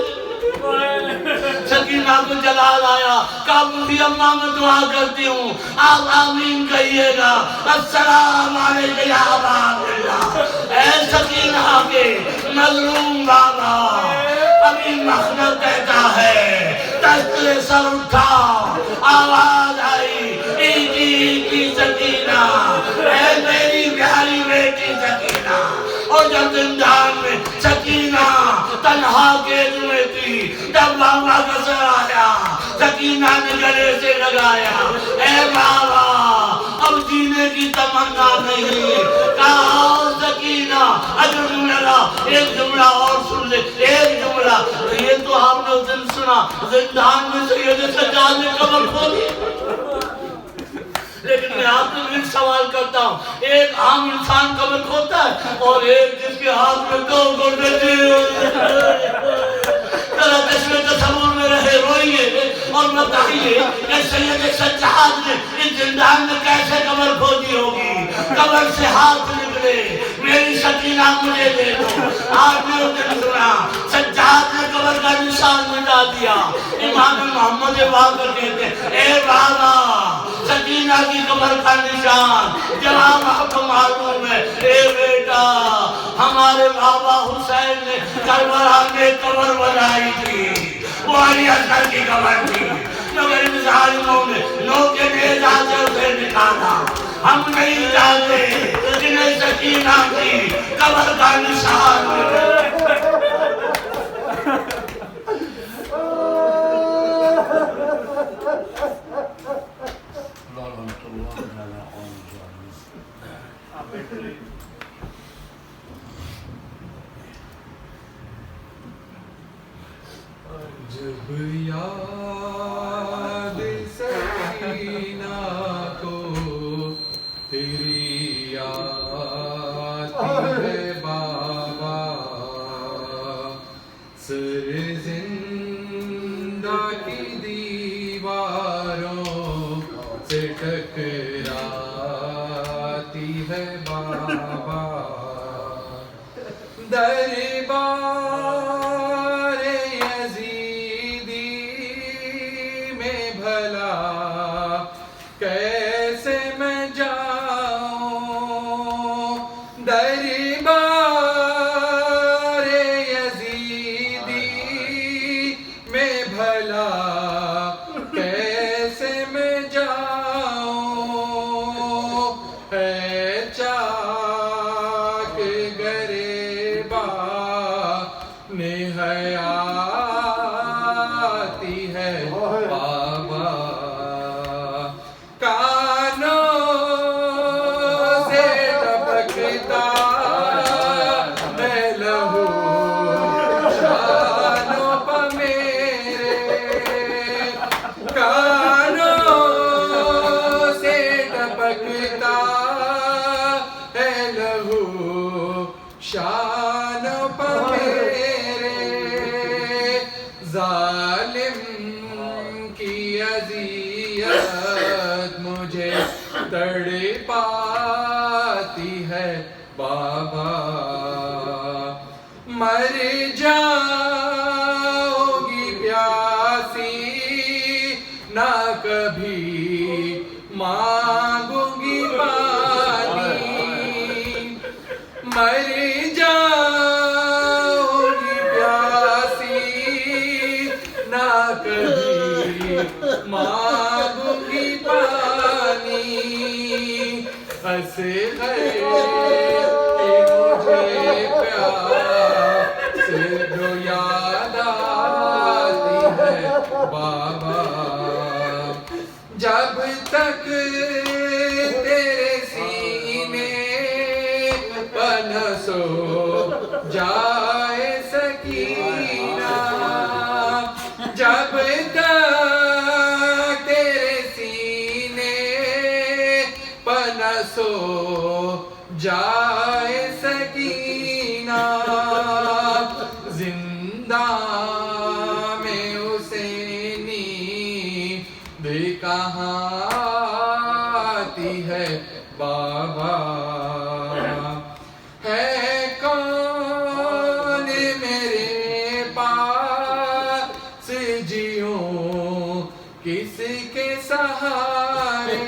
سکینہ کو جلال آیا. کہا بوڑھی اماں میں دعا کرتی ہوں آپ آمین کہیے گا. السلام علیکم یا باب اللہ. اے سکینہ کے مظلوم بابا ابھی مخنب کہتا ہے تشت سے سر اٹھا آواز آئی ایدی سکینہ اے میری پیاری بیٹی سکینہ. اور جب زندان میں سکینہ تنہا قید میں تھی تب بابا کا سر آیا سکینہ نے گلے سے لگایا اے بابا اب جینے کی تمنا نہیں. کہا سکینہ اجرکم اللہ ایک جملہ اور سن لے ایک جملہ. یہ تو آپ نے اس دن سنا زندان میں سید سجاد نے قبر کھولی. لیکن میں آپ سے ایک سوال کرتا ہوں ایک عام انسان قبر کھوتا ہے اور ایک جس کے ہاتھ میں دو گردے ذرا تشویش تصور میں رہے روئیے اور بتائیے کہ سید سجاد نے اس زندان میں کیسے قبر کھودی ہوگی. قبر سے ہاتھ نکلے میری سکینہ مجھے دے دو. آپ نے اس دن سنا سجاد نے قبر کا نشان مٹا دیا. امام محمد باقر کہتے ہیں اے بابا سکینہ کی قبر کا نشان جواب آپ کو معلوم ہے. اے بیٹا ہمارے بابا حسین نے کربلا میں قبر بنائی تھی وہ علی اصغر کی قبر تھی مگر ان ظالموں نے نو کے نیزہ سے اسے نکالا. ہم نہیں چاہتے جنہیں سکینہ کی قبر کا نشان جب یاد سکینہ کو تیری آتی ہے بابا سر زندہ کی دیواروں سے ٹکراتی ہے بابا دربار یزیدی میں بھلا کیسے میں جاؤں دربار یزیدی میں بھلا کیسے میں جاؤں نہیاتی ہے بابا کانوں سے ٹپکتا ہے لہو شانوں پہ میرے کانوں سے ٹپکتا ہے لہو شان پہ میرے ظالم کی اذیت مجھے تڑپاتی ہے بابا مر جاؤں گی پیاسی نہ کبھی مانگوں گی پانی مر جاؤں گی پیاسی نہ کبھی مانگوں گی پانی بس ہے کہ مجھے پیاس جو یاد آتی ہے بابا جب تک تیرے سینے پن سو جائے سکینہ جب تک تیرے سینے پن سو جائے سکینہ زندہ میں حسینی بھی کہاں آتی ہے بابا ہے کون میرے پاس جیوں کس کے سہارے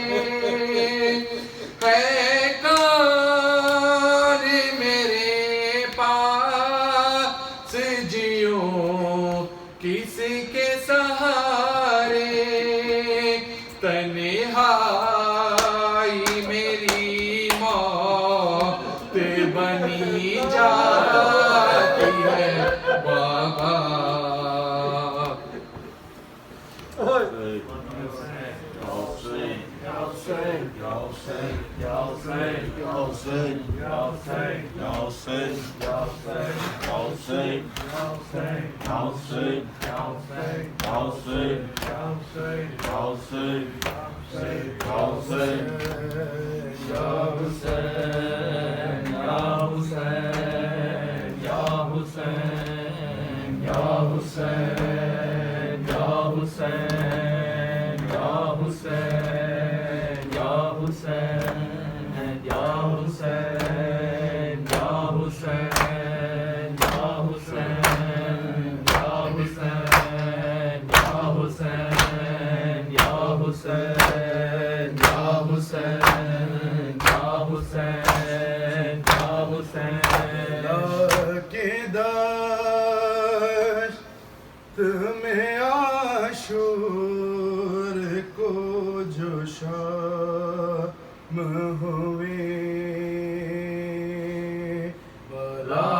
ہے کون میرے پاس جیوں کس کے سہارے تنہائی میری موت بنی جاتی ہے بابا میں عاشور کو جو شام ہوئے بلا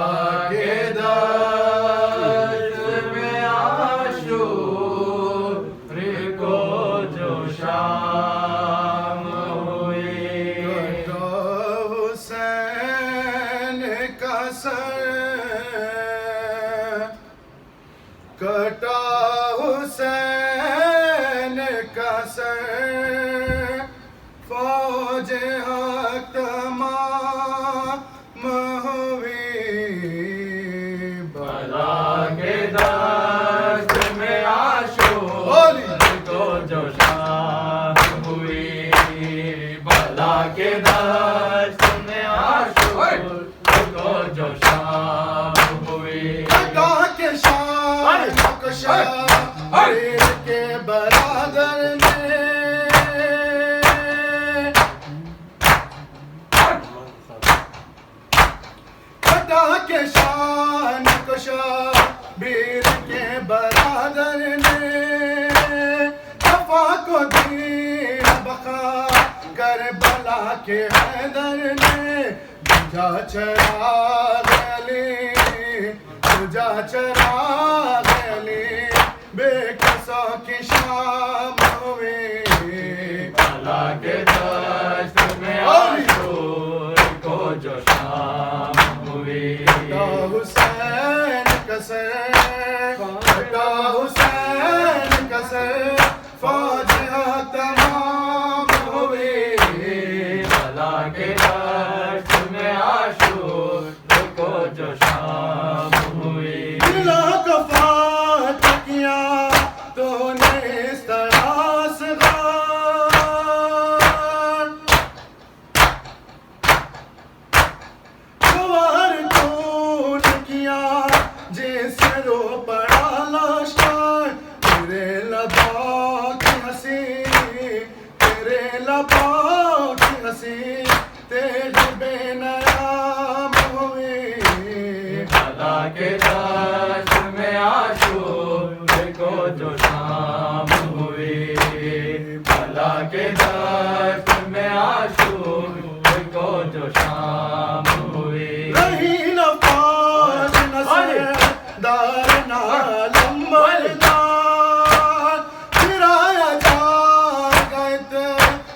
کے دشت میں عاشور کو جو شام ہوئے کٹا حسین کا سر کٹا حسین کا سر فوج حق تمام ہوئی بلا کے دشت میں عاشور کو جو شام ہوئی بلا کے دشت میں عاشور کو جو شام ہوئی کے شامیر کے برادر نے خدا کے شان شامیر کے برادر نے صفا کو دین بخا کربلا کے حیدر نے بجھا چراغ علی بجھا چراغ علی بے کسوں کی شام ہوئی بلا کے دشت میں عاشور کو جو شام ہوئی کٹا حسین کا سر کٹا حسین کا سر فوج تمام ہوئی بلا کے دشت میں عاشور کو جو شام ہوئی دلا کو فاتح کیا تو نے اس طرح سے غار جوار تو نے کیا جس رو پڑا لشکر تیرے لبوں کی ہنسی تیرے لبوں کی ہنسی تیرے بے نیام ہوئی بلا کے دشت میں عاشور کو جو شام ہوئی بلا کے دشت میں عاشور کو جو شام ہوئی رہی نفاذ نصر دار نالم بلدار گرایا جا گئے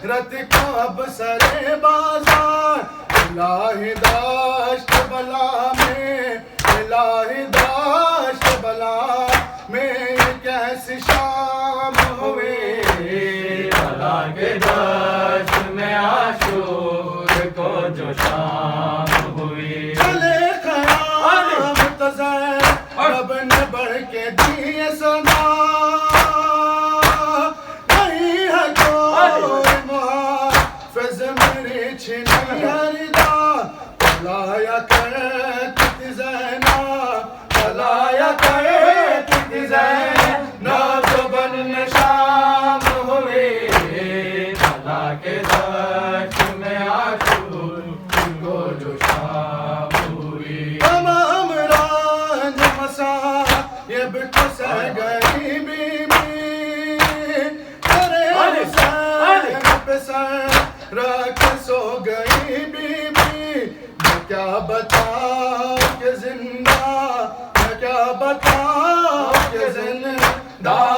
رت کا بسر بازار الہی داشت بلا میں الہی داشت بلا میں کیسی شام ہوئی بلا کے دشت میں عاشور کو جو شام ہوئی چلے قیام تزر رب نے بڑھ کے دیے سنا نہیں ہے کوئی محافظ میری چھنی ہردا بلایا کرتی زینب بلایا کرتی زینب جو بن شام ہوئی بلا کے دشت میں عاشور کو جو شام ہوئی تمام رنج مصائب کو سہ گئی بی بی ارے حسین پہ سر رکھ سو گئی بی بی میں کیا بتاؤں کہ زندہ میں کیا بتاؤں کہ زندہ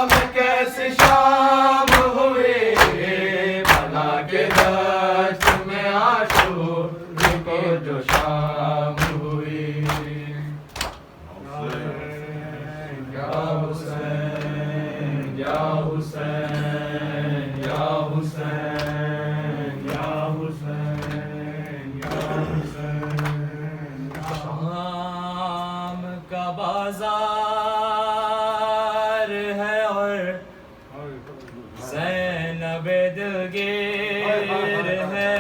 میں کیسی شام ہوئی بلا کے دشت میں عاشور کو جو شام ہوئی یا حسین یا حسین یا حسین یا حسین یا حسین شام کا بازار ہے اور زینب دلگیر ہے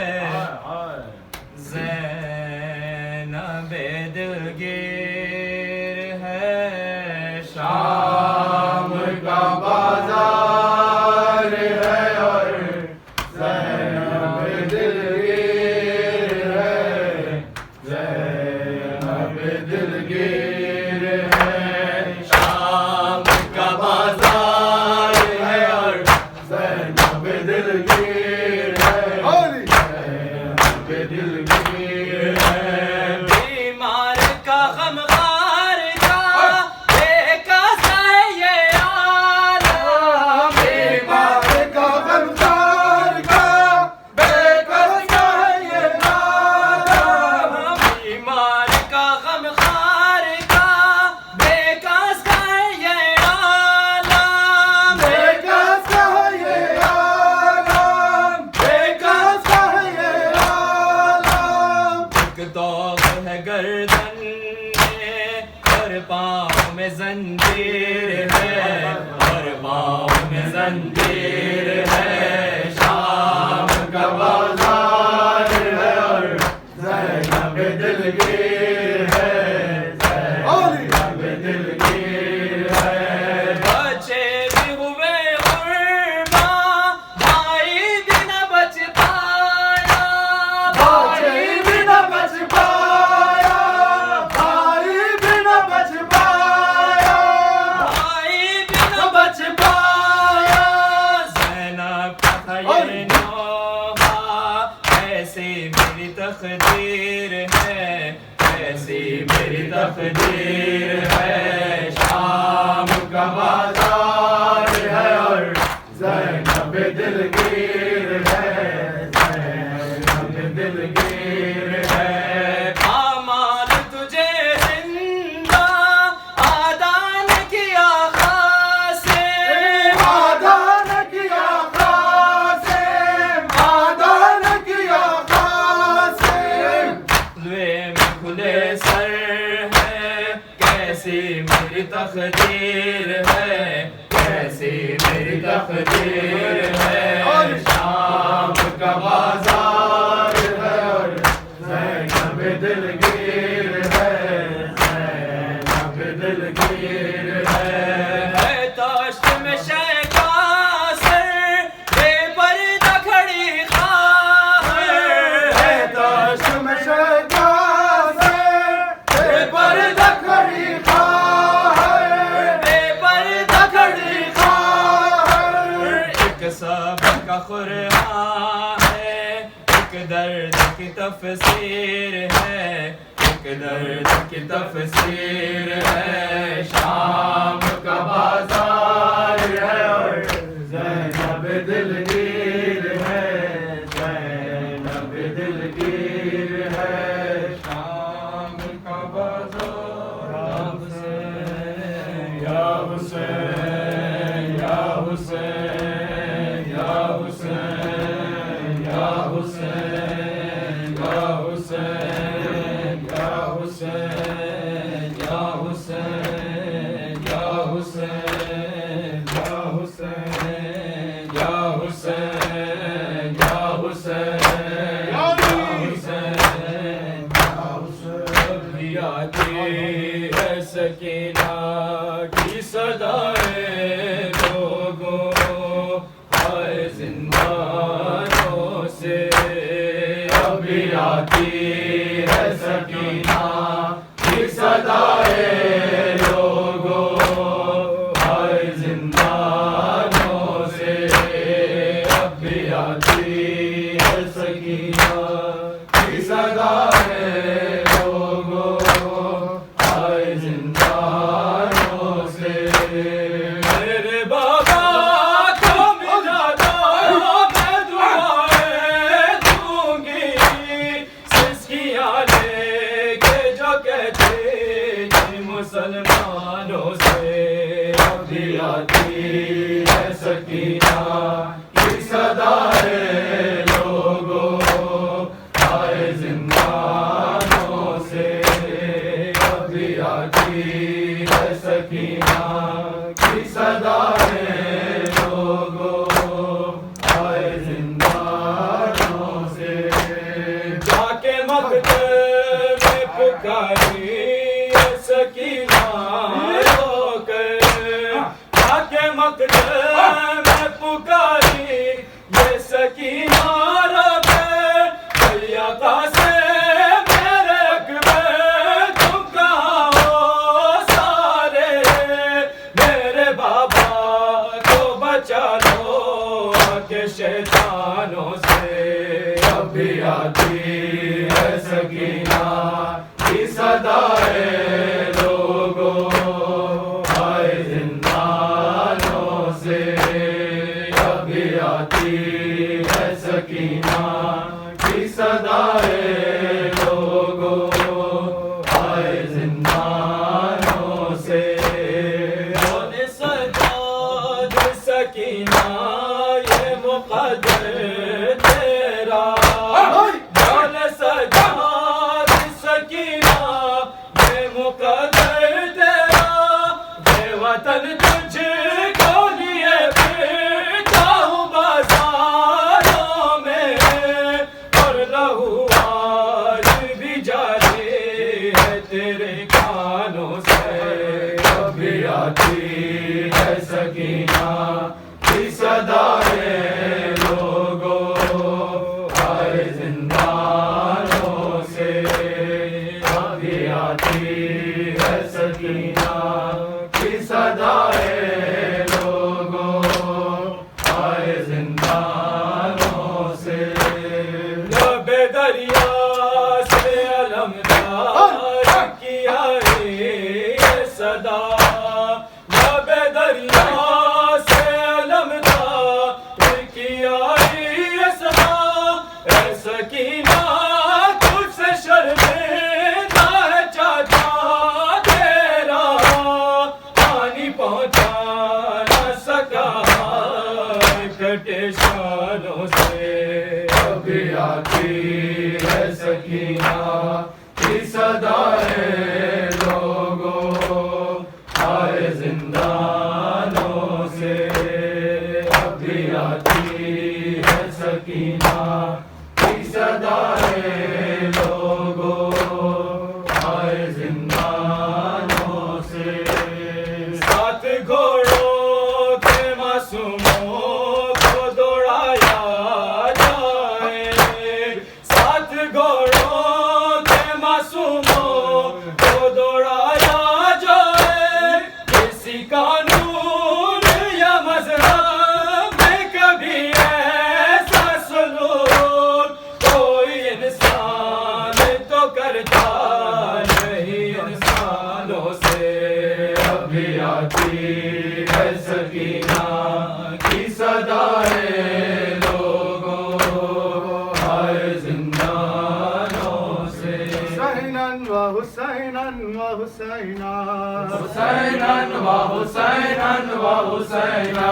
زینب دلگیر ہے شام کا بازار ہے اور زینب دلگیر ہے زینب دلگیر ہے شام کا بازار ہے اور زینب دلگیر ہے زینب دلگیر ہے بیمار کا غمخوار کا بے کس ہے یہ عالم بیمار کا غمخوار کا بے کس ہے یہ عالم بیمار کا غمخوار کا بے کس ہے یہ عالم بے کس ہے یہ عالم بے کس ہے یہ عالم ایک داغ ہے گردن میں اور پاؤں میں زنجیر ہے اور پاؤں میں زنجیر ہے شام کا بازار ہے اور زینب دلگیر ہے زینب دلگیر ہے بچے بھی ہوئے قرباں بھائی بھی نہ بچ پایا بھائی بھی نہ بچ پایا بھائی بھی نہ بچ پایا بھائی بھی نہ بچ پایا زینب کا تھا یہ نوحہ ایسی میری تقدیر ہے ایسی میری تقدیر ہے کیسی میری تقدیر ہے، کیسی میری تقدیر ہے، اور شام کا بازار ہے اور زینب دلگیر ہے، زینب دلگیر ہے، تاشت میں شیخا سے بے پردہ کھڑی خواہ ہے، تاشت میں شیخا سے بے پردہ کھڑی خواہ ہے، بے پردہ کھڑی خواہ ہے، ایک سبق کا قرآن ہے، ایک درد کی تفسیر ہے، ایک درد کی تفسیر ہے، شام کا بازار ہے اور زینب دلگیر ہے، زینب دلگیر ہے، شام کا بازار، یا حسین یا حسین یا حسین یا حسین یا حسین یا حسین یا حسین یا حسین یا حسین یا حسین یا حسین یا حسین آتی ہے سکینہ کی صدائے لوگوں آئے زندانوں سے، ابھی آتی ہے سکینہ کی صدائے لوگوں آئے زندانوں سے، ابھی آتی ہے سکینہ کی صدائے لوگوں آئے زندانوں سے، میرے بابا کو ملا دو میں دعائیں دوں گی، سسکیاں لے کے جو کہتے تھی مسلمانوں سے، ابھی آتی ہے سکینہ کی صدائے لوگوں آئے زندانوں سے، ابھی آتی ہے سکینہ کی صدائے لوگوں آئے زندانوں سے، جا کے مکتب میں پکاری یہ سکینہ رو کر، جا کے مکتب میں پکاری یہ سکینہ رو کر، بھیا سے میرے اکبر تم کہاں ہو سارے، میرے بابا کو بچا لو کہ شیطانوں سے، ابھی آتی ہے سکینہ کی صدائے لوگوں آئے زندانوں سے، ابھی آتی ہے سکینہ کی صدائے لوگوں آئے زندانوں سے، رونے سجاد سکینہ یہ مقدر تیرا، رونے سجاد سکینہ یہ مقدر تیرا، بے وطن تجھ کو لیے پھرتا ہوں بازاروں میں، اور لہو آج بھی جاری ہے تیرے کانوں سے، ابھی آتی ہے سکینہ کی صدائے لوگوں آئے زندانوں سے، ابھی آتی ہے سکینہ کی صدائے لوگوں آئے زندانوں سے، لب دریا سے علمدار کیا یہ صدا، لب دریا سے علمدار کیا یہ صدا، اے سکینہ تجھ سے شرمندہ ہے چاچا تیرا، پانی پہنچا نہ سکا کٹے شانوں سے، ابھی آتی ہے سکینہ کی صدائے لوگوں آتی ہے سکینہ کی صدائے لوگوں آئے زندانوں سے حسیناً و حسیناً و حسیناً حسیناً و حسیناً و حسیناً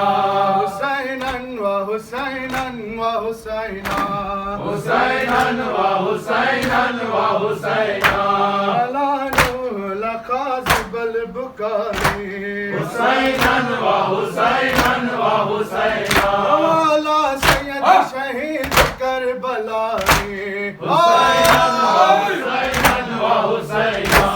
حسیناً و حسیناً و حسیناً حسیناً و حسیناً و حسیناً علانو لقاذب البکاری حسیناً و حسیناً و حسیناً والا سید شہید کربلائی حسیناً و حسیناً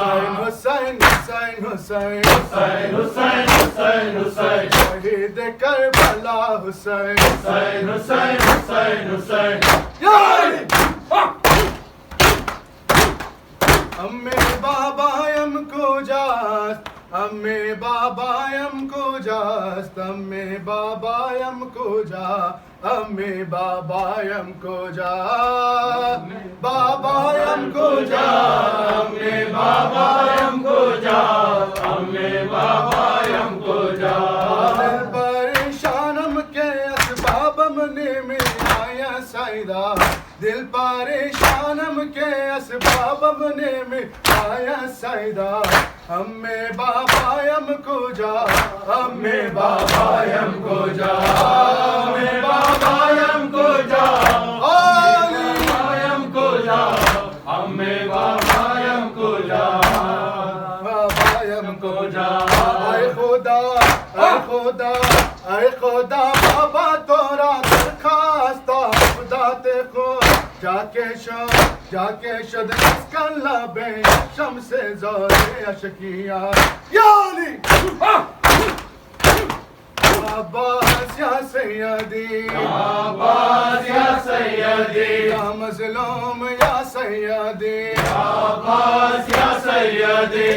حسین حسین حسین حسین حسین حسین حسین شہید کربلا حسین حسین حسین حسین حسین امی بابایم کجاست امی بابایم کجاست امی بابایم کجا امی بابایم کجا بابایم کجا امی بابایم کجا امی بابایم کجا دل پریشانم کے اسبابم نے آیا سیدہ دل پریشانم کے اسبابم نے آیا سیدہ امی بابایم کجا امی بابایم کجا امی بابایم کجا بابایم کجا امی بابایم کجا بابایم کجا اے خدا اے خدا اے خدا بابا تورا درخواست خدا تے خود جا کے شد اسکن لبے شمس زور اشکیہ یا علی عباس یا سیدی عباس یا سیدی یا مظلوم یا سیدی عباس یا سیدی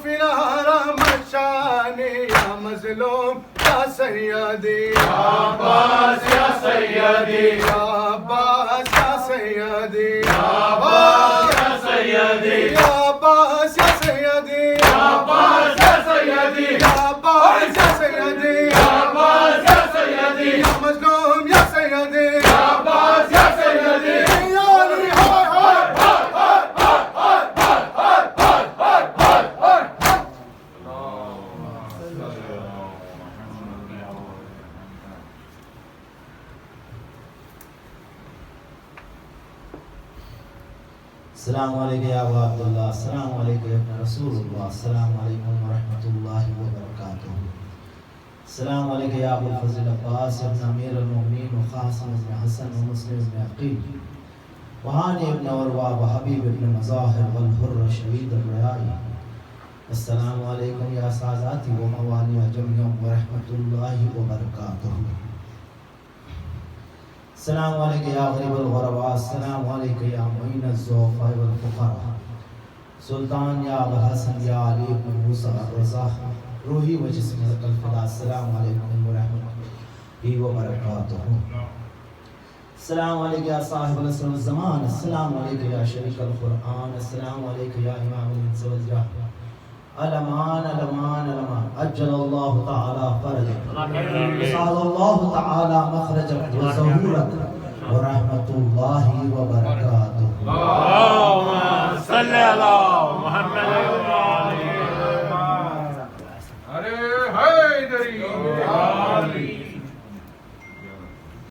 فی الحرم شانی یا مظلوم یا سیدی عباس یا سیدی یا عباس یا سیدی عباس یا سیدی یا عباس یا سیدی عباس یا سیدی یا عباس یا سیدی عباس یا سیدی یا مظلوم یا سیدی عباس یا سیدی یا علی ہائے ہائے السلام علیکم یا ابا عبداللہ، السلام علیکم ابن رسول اللہ، السلام علیکم ورحمۃ اللہ وبرکاتہ، السلام علیکم یا ابو الفضل عباس ابن امیر المؤمنین وقاسم ابن حسن ومسلم ابن عقیل وہانی ابن عروہ وحبیب ابن مظاہر والحر شہید الریائی، السلام علیکم یا ساداتی و موانی جمعیوں ورحمۃ اللہ وبرکاتہ، السلام علیکم یا غریب الغرباء، السلام علیکم یا معین الضعفاء والفقراء، سلطان یا ابوالحسن یا علی بن موسیٰ الرضا، روحی و جسمی لک الفدا، السلام علیکم ورحمۃ وبرکاتہ، السلام علیکم یا صاحب العصر والزمان، السلام علیکم یا شریک القرآن، السلام علیکم یا امام الانس والجاہ، علمان علمان علمان، اجل اللہ تعالی فرجک، سعد اللہ تعالی مخرجک و ظہورک، ورحمت اللہ وبرکاتہ.